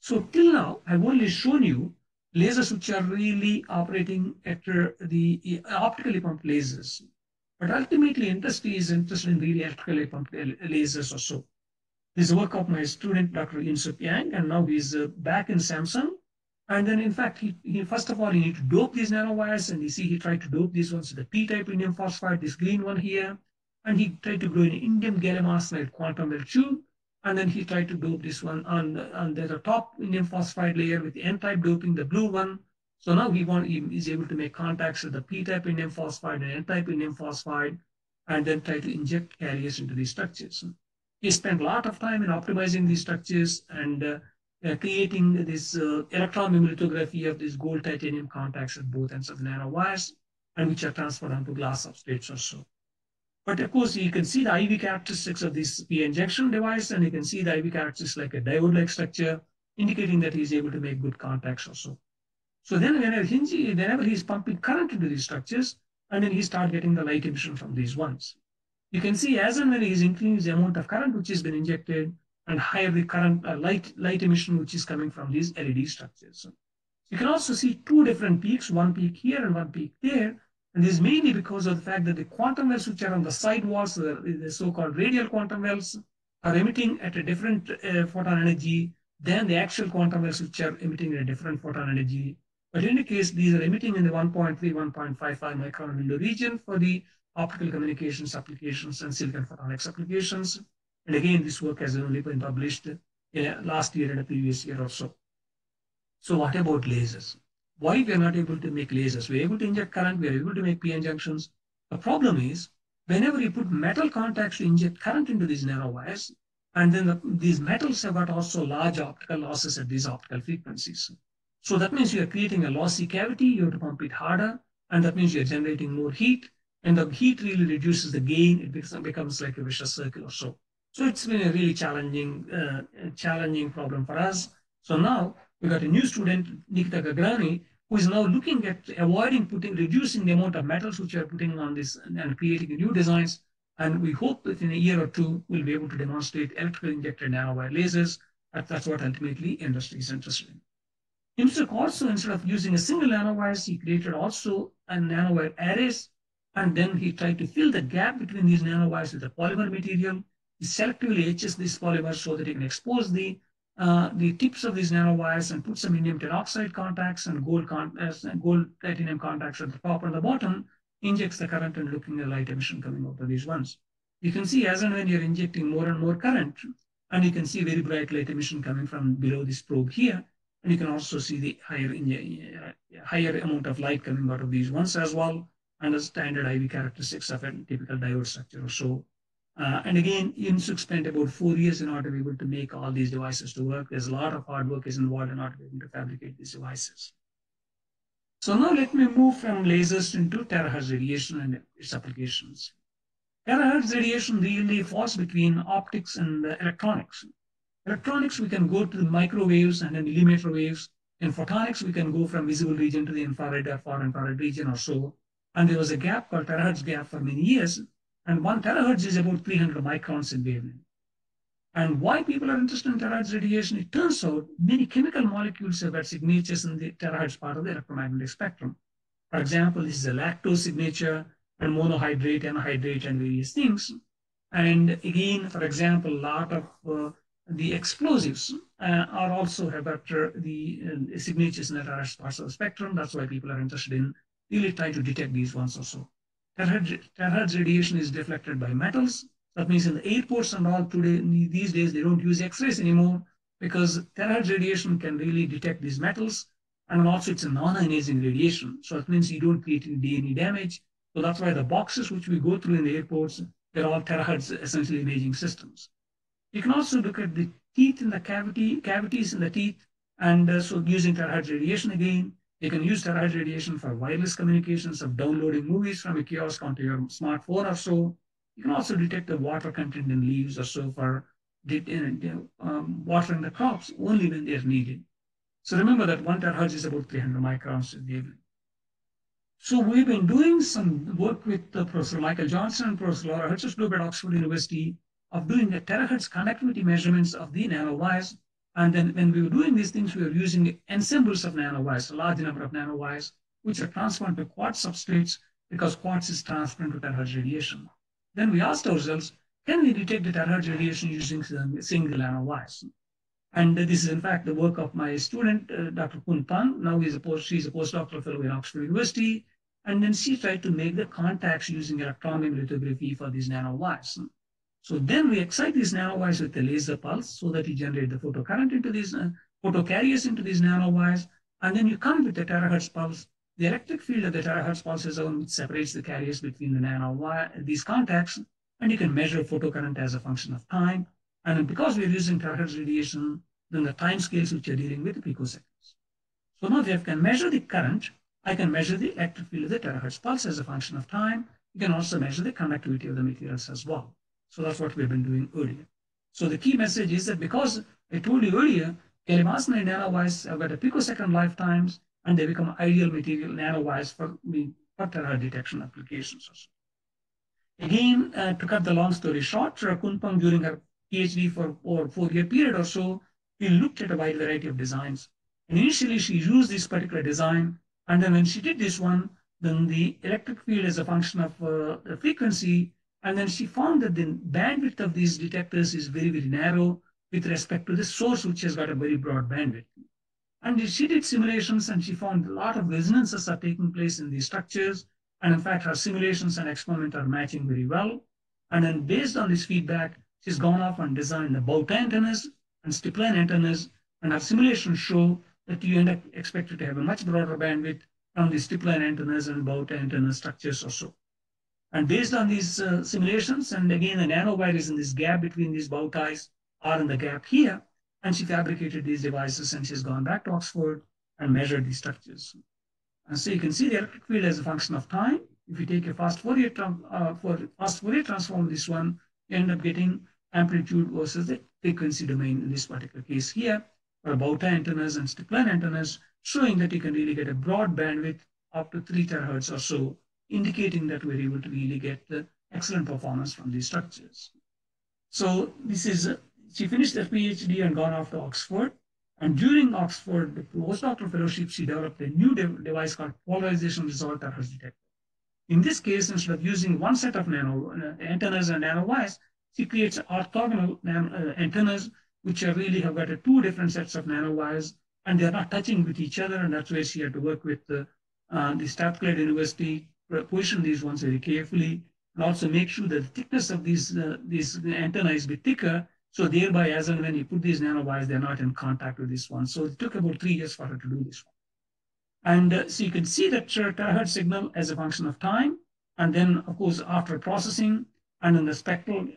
So till now, I've only shown you lasers which are really operating at the optically pumped lasers. But ultimately, industry is interested in really electrically pumped lasers also. This is work of my student, Dr. Insuk Yang, and now he's back in Samsung. And then, in fact, he first of all, he need to dope these nanowires, and you see he tried to dope these ones with the P-type indium phosphide, this green one here, and he tried to grow an indium gallium arsenide quantum well tube, and then he tried to dope this one on the top indium phosphide layer with the N-type doping, the blue one. So now he is able to make contacts with the P-type indium phosphide and N-type indium phosphide, and then try to inject carriers into these structures. He spent a lot of time in optimizing these structures and creating this electron beam lithography of these gold titanium contacts at both ends of the nanowires, and which are transferred onto glass substrates or so. But of course, you can see the IV characteristics of this P injection device, and you can see the IV characteristics like a diode-like structure, indicating that he's able to make good contacts also. So then whenever he's pumping current into these structures, and then he starts getting the light emission from these ones. You can see as and when he's increasing the amount of current which has been injected, and higher the current light emission which is coming from these LED structures. You can also see two different peaks, one peak here and one peak there. And this is mainly because of the fact that the quantum wells which are on the side walls, the so-called radial quantum wells, are emitting at a different photon energy than the actual quantum wells which are emitting at a different photon energy. But in any case, these are emitting in the 1.3, 1.55 micron window region for the optical communications applications and silicon photonics applications. And again, this work has only been published last year and the previous year or so. So what about lasers? Why we are not able to make lasers? We're able to inject current, we're able to make PN junctions. The problem is, whenever you put metal contacts to inject current into these nanowires, and then these metals have got also large optical losses at these optical frequencies. So that means you are creating a lossy cavity, you have to pump it harder, and that means you're generating more heat, and the heat really reduces the gain, it becomes like a vicious circle or so. So it's been a really challenging problem for us. So now we got a new student, Nikita Gagrani, who is now looking at reducing the amount of metals which we are putting on this and creating new designs. And we hope that in a year or two, we'll be able to demonstrate electrical injected nanowire lasers. That's what ultimately industry is interested in. IMSUC also, instead of using a single nanowires, he created also a nanowire arrays. And then he tried to fill the gap between these nanowires with a polymer material. He selectively etches this polymer so that he can expose the tips of these nanowires and put some indium peroxide contacts and gold titanium contacts at the top and the bottom, injects the current and looking at light emission coming out of these ones. You can see as and when you're injecting more and more current, and you can see very bright light emission coming from below this probe here, and you can also see the higher amount of light coming out of these ones as well, and the standard IV characteristics of a typical diode structure or so. And again, IMSUC spent about 4 years in order to be able to make all these devices to work. There's a lot of hard work is involved in order to be able to fabricate these devices. So now let me move from lasers into terahertz radiation and its applications. Terahertz radiation really falls between optics and electronics. Electronics, we can go to the microwaves and then millimeter waves. In photonics, we can go from visible region to the infrared or far infrared region or so. And there was a gap called terahertz gap for many years. And 1 terahertz is about 300 microns in wavelength. And why people are interested in terahertz radiation? It turns out many chemical molecules have got signatures in the terahertz part of the electromagnetic spectrum. For example, this is a lactose signature and monohydrate, anhydrate, and various things. And again, for example, a lot of the explosives are also have got the signatures in the terahertz parts of the spectrum. That's why people are interested in really trying to detect these ones also. Terahertz radiation is deflected by metals. That means in the airports and all today, these days, they don't use X-rays anymore because terahertz radiation can really detect these metals. And also it's a non-ionizing radiation. So that means you don't create any DNA damage. So that's why the boxes which we go through in the airports, they're all terahertz essentially imaging systems. You can also look at the teeth in the cavities in the teeth, and so using terahertz radiation again. You can use terahertz radiation for wireless communications of downloading movies from a kiosk onto your smartphone or so. You can also detect the water content in leaves or so for watering the crops only when they are needed. So remember that 1 terahertz is about 300 microns in the wavelength. So we've been doing some work with Professor Michael Johnson and Professor Laura Hertzsloop at Oxford University of doing the terahertz conductivity measurements of the nanowires. And then when we were doing these things, we were using ensembles of nanowires, a large number of nanowires, which are transformed to quartz substrates because quartz is transparent to terahertz radiation. Then we asked ourselves, can we detect the terahertz radiation using single nanowires? And this is, in fact, the work of my student, Dr. Kun Pan. Now she's a postdoctoral fellow in Oxford University. And then she tried to make the contacts using electron beam lithography for these nanowires. So then we excite these nanowires with a laser pulse so that you generate the photocurrent into these photocarriers into these nanowires. And then you come with the terahertz pulse. The electric field of the terahertz pulse is the one which separates the carriers between the nanowire, these contacts. And you can measure photocurrent as a function of time. And because we're using terahertz radiation, then the time scales which are dealing with picoseconds. So now if I can measure the current, I can measure the electric field of the terahertz pulse as a function of time. You can also measure the conductivity of the materials as well. So that's what we've been doing earlier. So the key message is that because I told you earlier, gallium arsenide nanowires have got a picosecond lifetimes, and they become ideal material nanowires for terahertz detection applications. Again, to cut the long story short, Kunpang during her PhD for over 4-year period or so, we looked at a wide variety of designs. And initially, she used this particular design. And then when she did this one, then the electric field is a function of the frequency. And then she found that the bandwidth of these detectors is very, very narrow with respect to the source, which has got a very broad bandwidth. And she did simulations, and she found a lot of resonances are taking place in these structures. And in fact, her simulations and experiment are matching very well. And then based on this feedback, she's gone off and designed the bow tie antennas and stripline antennas. And our simulations show that you end up expected to have a much broader bandwidth from the stripline antennas and bow tie antenna structures or so. And based on these simulations, and again, the nanowire is in this gap between these bow ties or in the gap here, and she fabricated these devices, and she's gone back to Oxford and measured these structures. And so you can see the electric field as a function of time. If you take a fast Fourier transform this one, you end up getting amplitude versus the frequency domain in this particular case here, for bow tie antennas and stripline antennas, showing that you can really get a broad bandwidth up to 3 terahertz or so, indicating that we're able to really get the excellent performance from these structures. So this is, she finished her PhD and gone off to Oxford. And during Oxford, the postdoctoral fellowship, she developed a new device called polarization resolved terahertz detector. In this case, instead of using one set of antennas and nanowires, she creates orthogonal antennas, which really have got 2 different sets of nanowires, and they're not touching with each other. And that's where she had to work with the Strathclyde University, position these ones very carefully, and also make sure that the thickness of these antenna is a bit thicker. So thereby, as and when you put these nanowires, they're not in contact with this one. So it took about 3 years for her to do this one. And so you can see that terahertz signal as a function of time. And then, of course, after processing and in the spectral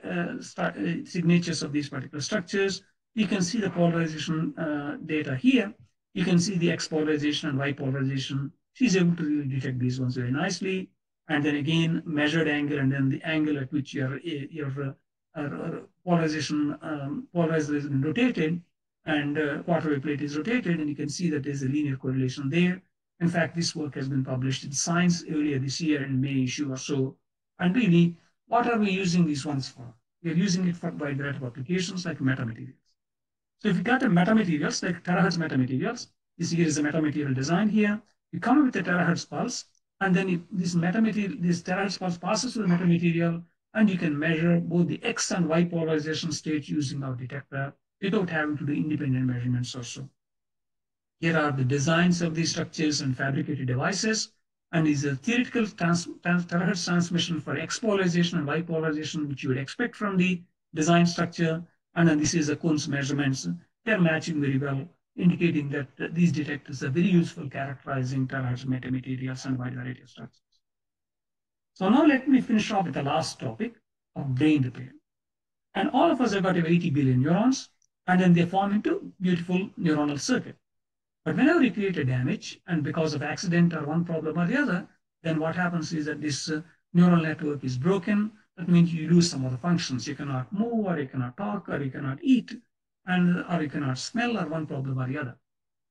signatures of these particular structures, you can see the polarization data here. You can see the X polarization and Y polarization. She's able to really detect these ones very nicely. And then again, measured angle, and then the angle at which your polarization rotated, and quarter wave plate is rotated, and you can see that there's a linear correlation there. In fact, this work has been published in Science earlier this year in May issue or so. And really, what are we using these ones for? We're using it for a wide variety of applications like metamaterials. So if you got a metamaterials, like terahertz metamaterials, this here is a metamaterial design here. You come up with a terahertz pulse, and then this terahertz pulse passes through the metamaterial, and you can measure both the X and Y polarization states using our detector without having to do independent measurements or so. Here are the designs of these structures and fabricated devices, and is a theoretical terahertz transmission for X polarization and Y polarization, which you would expect from the design structure. And then this is the Kunz measurements. They're matching very well, indicating that these detectors are very useful characterizing terahertz metamaterials and wide variety of structures. So now let me finish off with the last topic of brain repair. And all of us have got 80 billion neurons. and then they form into beautiful neuronal circuit. But whenever you create a damage, and because of accident or one problem or the other, then what happens is that this neural network is broken. That means you lose some of the functions. You cannot move, or you cannot talk, or you cannot eat, or you cannot smell, or one problem or the other.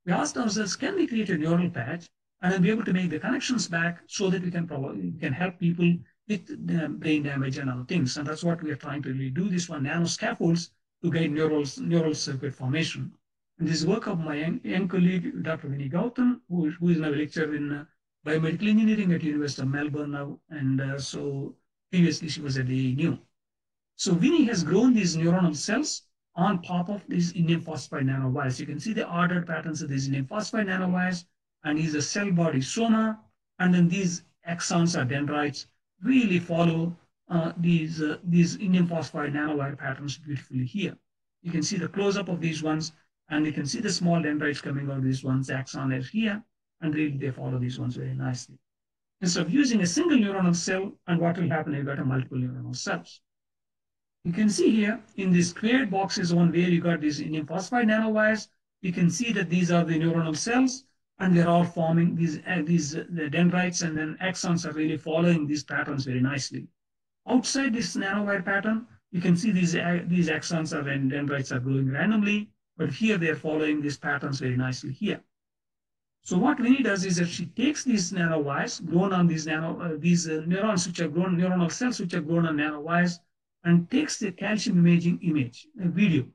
We asked ourselves, can we create a neural patch and then be able to make the connections back so that we can help people with brain damage and other things? And that's what we are trying to really do, this one, nano scaffolds to guide neural circuit formation. And this work of my young colleague, Dr. Vinny Gautam, who is now a lecturer in biomedical engineering at University of Melbourne now. And so previously she was at the ANU. So Vinny has grown these neuronal cells on top of these indium phosphide nanowires. You can see the ordered patterns of these indium phosphide nanowires, and these are cell body soma, and then these axons or dendrites really follow these indium phosphide nanowire patterns beautifully here. You can see the close-up of these ones, and you can see the small dendrites coming out of these ones. Axon is here, and really they follow these ones very nicely. Instead of using a single neuronal cell, and what will happen, you've got a multiple neuronal cells. You can see here in this squared boxes one where you got these indium phosphide nanowires. You can see that these are the neuronal cells, and they're all forming the dendrites, and then axons are really following these patterns very nicely. Outside this nanowire pattern, you can see these axons and dendrites are growing randomly, but here they're following these patterns very nicely here. So what Winnie does is that she takes these nanowires grown on these neurons which are grown, neuronal cells which are grown on nanowires, and takes the calcium imaging image, a video.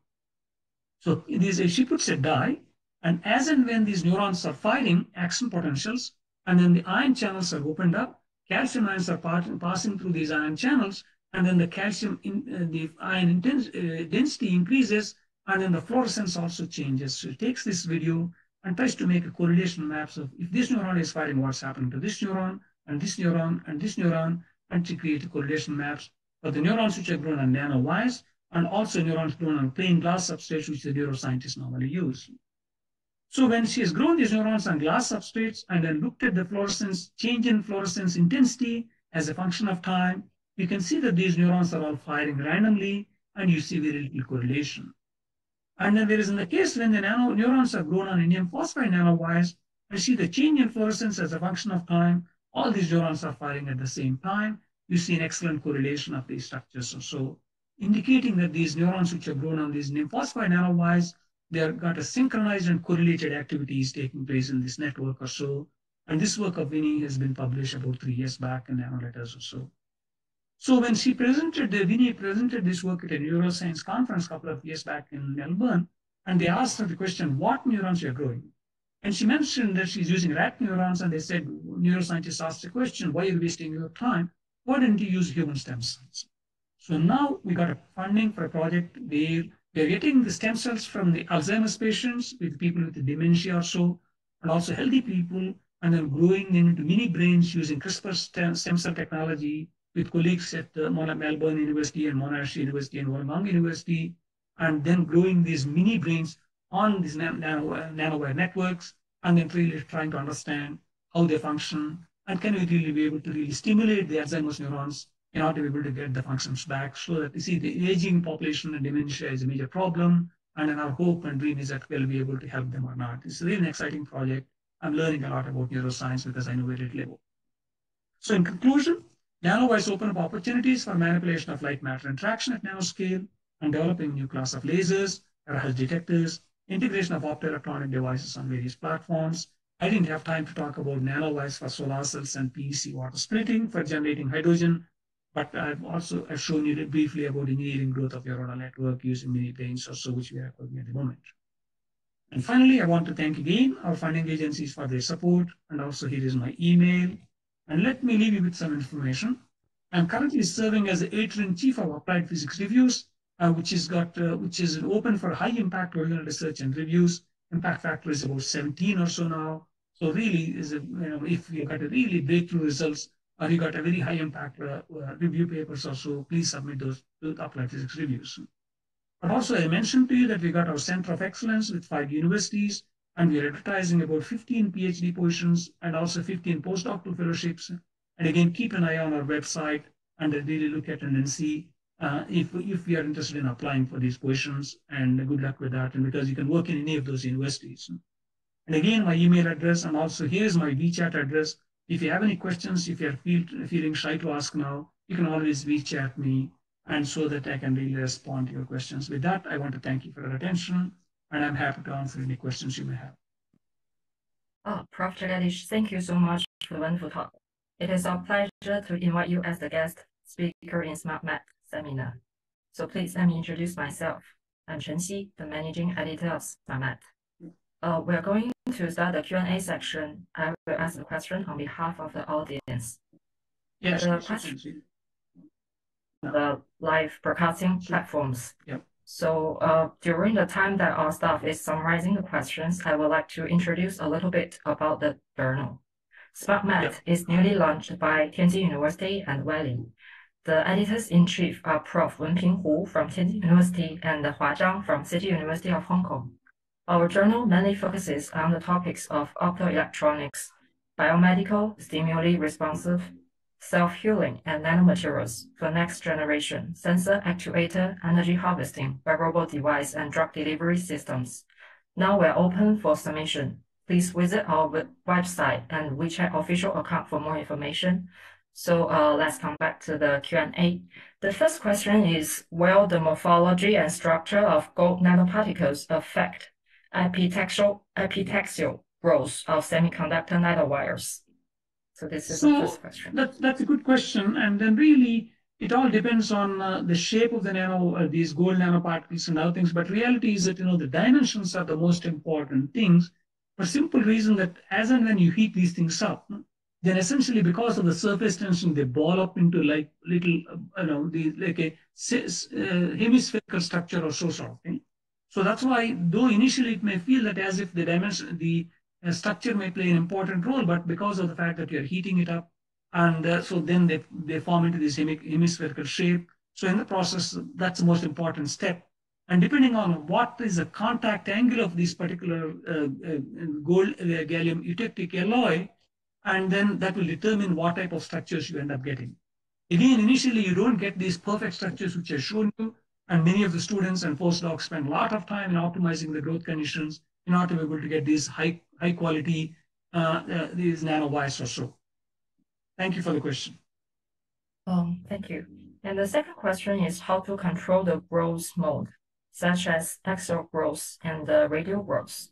So she puts a dye, and as and when these neurons are firing action potentials, and then the ion channels are opened up, calcium ions are passing through these ion channels, and then the the ion density increases, and then the fluorescence also changes. So it takes this video and tries to make a correlation maps of if this neuron is firing, what's happening to this neuron, and this neuron, and this neuron, and to create correlation maps for the neurons which are grown on nanowires, and also neurons grown on plain glass substrates, which the neuroscientists normally use. So when she has grown these neurons on glass substrates and then looked at the fluorescence, change in fluorescence intensity as a function of time, you can see that these neurons are all firing randomly, and you see very little correlation. And then there is in the case when the neurons are grown on indium phosphide nanowires, you see the change in fluorescence as a function of time. All these neurons are firing at the same time. You see an excellent correlation of these structures or so, indicating that these neurons which are grown on these indium phosphide nanowires, they have got a synchronized and correlated activities taking place in this network or so. And this work of Winnie has been published about 3 years back in Nanoletters or so. So when Winnie presented this work at a neuroscience conference a couple of years back in Melbourne, and they asked her the question, what neurons you're growing? And she mentioned that she's using rat neurons, and they said, neuroscientists asked the question, why are you wasting your time? Why didn't you use human stem cells? So now we got a funding for a project where we're getting the stem cells from the Alzheimer's patients with people with dementia or so, and also healthy people, and then growing them into mini brains using CRISPR stem cell technology with colleagues at Melbourne University and Monash University and Wollongong University, and then growing these mini brains on these nanowire networks, and then really trying to understand how they function, and can we really be able to really stimulate the Alzheimer's neurons in order to be able to get the functions back, so that you see the aging population and dementia is a major problem, and then our hope and dream is that we'll be able to help them or not. It's really an exciting project. I'm learning a lot about neuroscience because I know very little. So in conclusion, nanowires open up opportunities for manipulation of light-matter interaction at nanoscale and developing new class of lasers, terahertz detectors, integration of optoelectronic devices on various platforms. I didn't have time to talk about nanowires for solar cells and PEC water splitting for generating hydrogen, but I've shown you briefly about engineering growth of neuronal network using mini brains or so, which we are covering at the moment. And finally, I want to thank again our funding agencies for their support, and also here is my email. And let me leave you with some information. I'm currently serving as the editor-in-chief of Applied Physics Reviews, which is open for high impact original research and reviews. Impact factor is about 17 or so now. So really, if you got a really breakthrough results, or you got a very high impact review papers or so, please submit those to Applied Physics Reviews. But also, I mentioned to you that we got our Center of Excellence with 5 universities, and we're advertising about 15 PhD positions and also 15 postdoctoral fellowships. And again, keep an eye on our website and really look at it and see if you are interested in applying for these positions. And good luck with that. And because you can work in any of those universities. And again, my email address, and also here's my WeChat address. If you have any questions, if you're feeling shy to ask now, you can always WeChat me, and so that I can really respond to your questions. With that, I want to thank you for your attention, and I'm happy to answer any questions you may have. Prof. Jagadish, thank you so much for the wonderful talk. It is our pleasure to invite you as the guest speaker in SmartMat seminar. So please let me introduce myself. I'm Chen Xi, the managing editor of SmartMat. We're going to start the Q&A section. I will ask the question on behalf of the audience. Yes, the question, the live broadcasting platforms. Yep. So during the time that our staff is summarizing the questions, I would like to introduce a little bit about the journal. SmartMat is newly launched by Tianjin University and Wiley. The editors-in-chief are Prof. Wenping Hu from Tianjin University and Hua Zhang from City University of Hong Kong. Our journal mainly focuses on the topics of optoelectronics, biomedical, stimuli-responsive, self-healing, and nanomaterials for next-generation sensor, actuator, energy harvesting, wearable device, and drug delivery systems. Now we're open for submission. Please visit our website and WeChat official account for more information. So let's come back to the Q&A. The first question is, will the morphology and structure of gold nanoparticles affect epitaxial growth of semiconductor nanowires? So this is the first question. That's a good question. And then really, it all depends on the shape of the these gold nanoparticles and other things. But reality is that, the dimensions are the most important things for simple reason that as and when you heat these things up, then essentially because of the surface tension, they ball up into like little, like a hemispherical structure or so sort of thing. So that's why, though initially it may feel that as if the structure may play an important role, but because of the fact that you're heating it up, and so then they form into this hemispherical shape. So in the process, that's the most important step. And depending on what is the contact angle of this particular gold gallium eutectic alloy, and then that will determine what type of structures you end up getting. Again, initially, you don't get these perfect structures which I've shown you, and many of the students and postdocs spend a lot of time in optimizing the growth conditions in order to be able to get these high quality these nanowires or so. Thank you for the question. Thank you. And the second question is how to control the growth mode, such as axial growth and radial growth.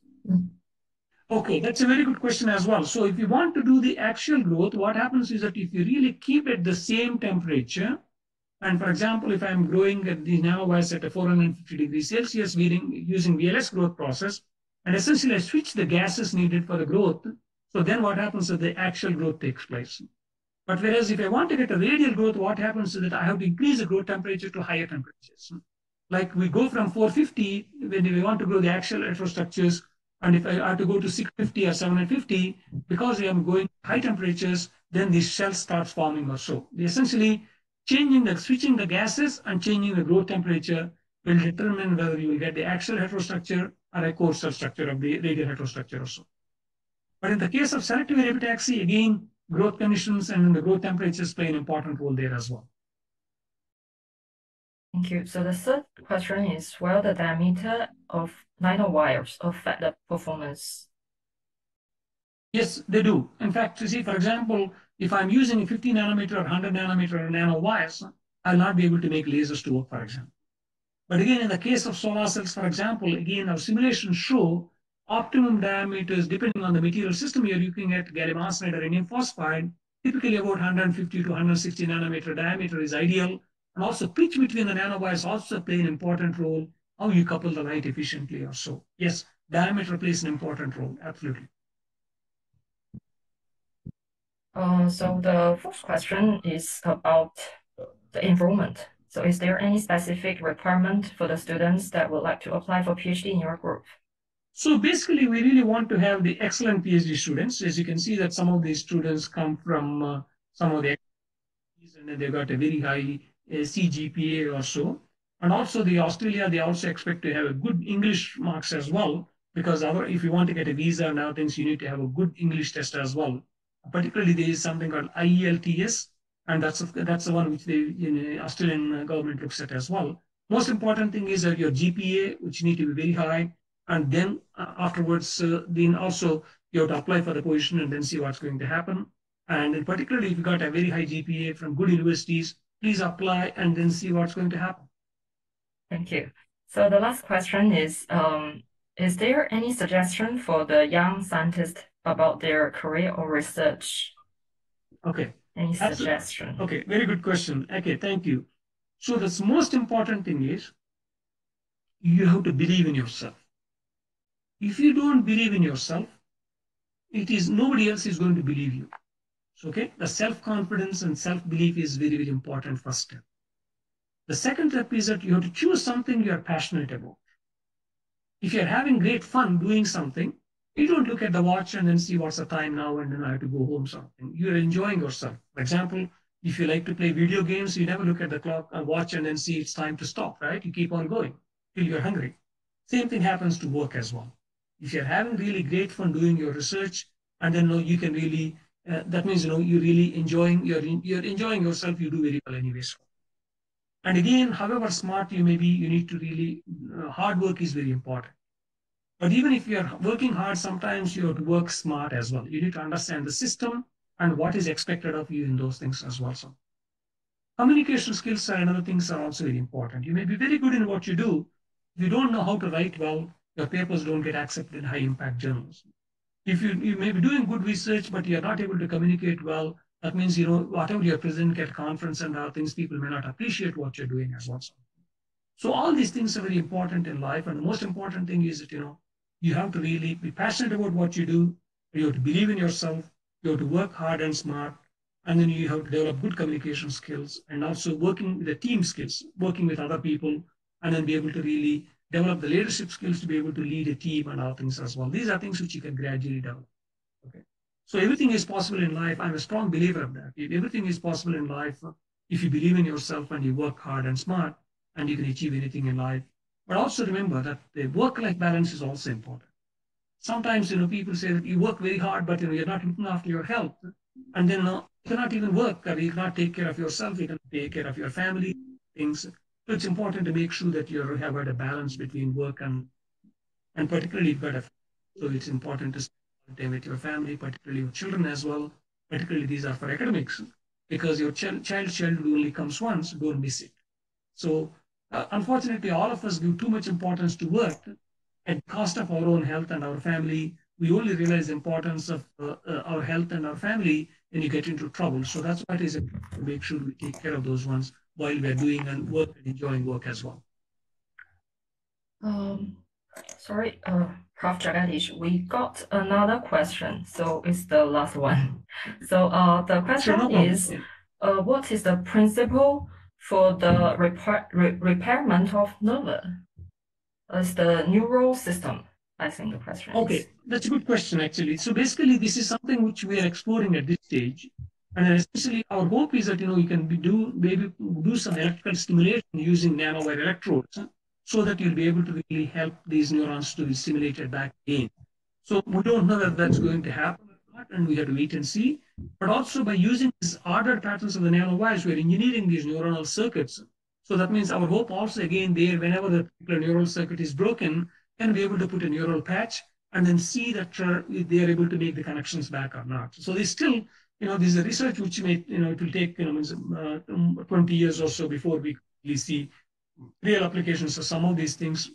Okay, that's a very good question as well. So if you want to do the axial growth, what happens is that if you really keep it the same temperature, and for example, if I'm growing at the nanowires at a 450 degrees Celsius using VLS growth process, and essentially I switch the gases needed for the growth, so then what happens is the axial growth takes place. But whereas if I want to get a radial growth, what happens is that I have to increase the growth temperature to higher temperatures. Like we go from 450 when we want to grow the axial heterostructures, and if I have to go to 650 or 750, because I am going high temperatures, then these shells starts forming or so. Essentially, switching the gases and changing the growth temperature will determine whether you will get the axial heterostructure or a core cell structure of the radial heterostructure or so. But in the case of selective epitaxy, again, growth conditions and the growth temperatures play an important role there as well. Thank you. So the third question is, will the diameter of nanowires affect the performance? Yes, they do. In fact, you see, for example, if I'm using a 50 nanometer or 100 nanometer nanowires, I'll not be able to make lasers to work, for example. But again, in the case of solar cells, for example, again, our simulations show optimum diameters, depending on the material system you're looking at, gallium arsenide or indium phosphide, typically about 150 to 160 nanometer diameter is ideal. And also pitch between the nanowires also play an important role, how you couple the light efficiently or so. Yes, diameter plays an important role, absolutely. So the first question is about the enrollment. So is there any specific requirement for the students that would like to apply for PhD in your group? So basically, we really want to have the excellent PhD students. As you can see that some of these students come from some of the and they've got a very high CGPA or so. And also Australia, they also expect to have a good English marks as well, because if you want to get a visa now, things you need to have a good English test as well. Particularly, there is something called IELTS, and that's the one which the Australian government looks at as well. Most important thing is that your GPA, which need to be very high, and then afterwards, then also you have to apply for the position and then see what's going to happen. And particularly if you got a very high GPA from good universities, please apply and then see what's going to happen. Thank you. So the last question is there any suggestion for the young scientist about their career or research? Okay. Any suggestion? Okay, very good question. Okay, thank you. So the most important thing is you have to believe in yourself. If you don't believe in yourself, it is nobody else is going to believe you. So, okay, the self-confidence and self-belief is very, very important first step. The second step is that you have to choose something you are passionate about. If you're having great fun doing something, you don't look at the watch and then see what's the time now and then I have to go home something. You're enjoying yourself. For example, if you like to play video games, you never look at the clock and watch and then see it's time to stop, right? You keep on going till you're hungry. Same thing happens to work as well. If you're having really great fun doing your research, and then you can really, that means you're really enjoying, you're enjoying yourself, you do very well anyways. And again, however smart you may be, you need to really, hard work is very important. But even if you're working hard, sometimes you have to work smart as well. You need to understand the system and what is expected of you in those things as well. So communication skills and other things are also very important. You may be very good in what you do. If you don't know how to write well, your papers don't get accepted in high impact journals. If you may be doing good research, but you're not able to communicate well, that means, whatever you're presenting at conference and other things, people may not appreciate what you're doing as well. So all these things are very important in life. And the most important thing is that, you have to really be passionate about what you do. You have to believe in yourself. You have to work hard and smart. And then you have to develop good communication skills and also working with the team skills, working with other people, and then be able to really develop the leadership skills to be able to lead a team and other things as well. These are things which you can gradually develop. Okay. So everything is possible in life. I'm a strong believer of that. Everything is possible in life if you believe in yourself and you work hard and smart, and you can achieve anything in life. But also remember that the work-life balance is also important. Sometimes, people say that you work very hard, but you're not looking after your health. And then you cannot even work, or you cannot take care of yourself, you cannot take care of your family, things. So it's important to make sure that you have a balance between work and particularly you've got a, so it's important to spend time with your family, particularly your children as well. Particularly these are for academics, because your childhood only comes once, don't miss it. So unfortunately, all of us give too much importance to work at the cost of our own health and our family. We only realize the importance of our health and our family when you get into trouble. So that's why it is important to make sure we take care of those ones while we're doing and work and enjoying work as well. Sorry, Prof. Jagadish, we got another question, so it's the last one. So the question is, what is the principle for the repairment of nerve? It's the neural system, I think the question is. Okay, that's a good question actually. So basically this is something which we are exploring at this stage. And especially our hope is that, you can maybe do some electrical stimulation using nanowire electrodes, so that you'll be able to really help these neurons to be stimulated back again. So we don't know that that's going to happen or not, and we have to wait and see. But also by using these ordered patterns of the nanowires, we're engineering these neuronal circuits. So that means our hope also again there, whenever the particular neural circuit is broken, can be able to put a neural patch and then see that they are able to make the connections back or not. So there's still, there's a research which may, it will take 20 years or so before we really see real applications of some of these things.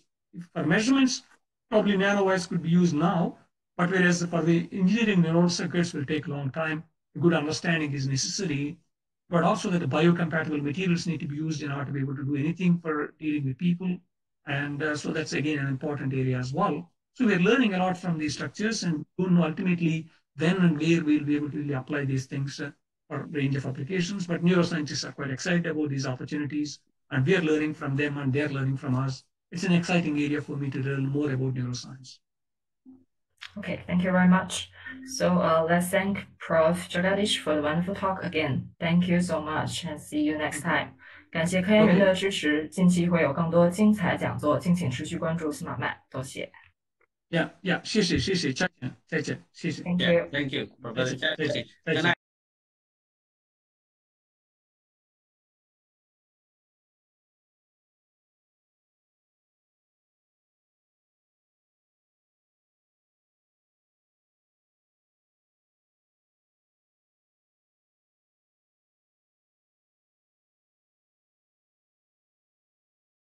For measurements, probably nanowires could be used now, but whereas for the engineering neural circuits will take a long time. A good understanding is necessary, but also that the biocompatible materials need to be used in order to be able to do anything for dealing with people. And so that's again an important area as well. So we're learning a lot from these structures, and don't know ultimately when and where we'll be able to really apply these things for a range of applications. But neuroscientists are quite excited about these opportunities, and we are learning from them and they're learning from us. It's an exciting area for me to learn more about neuroscience. Okay, thank you very much. So let's thank Prof. Jagadish for the wonderful talk again. Thank you so much and see you next time. 感谢科研人的支持，近期会有更多精彩讲座，敬请持续关注 SmartMat。多谢。Yeah, 谢谢，再见，谢谢。Thank you. Thank you, Professor. 再见。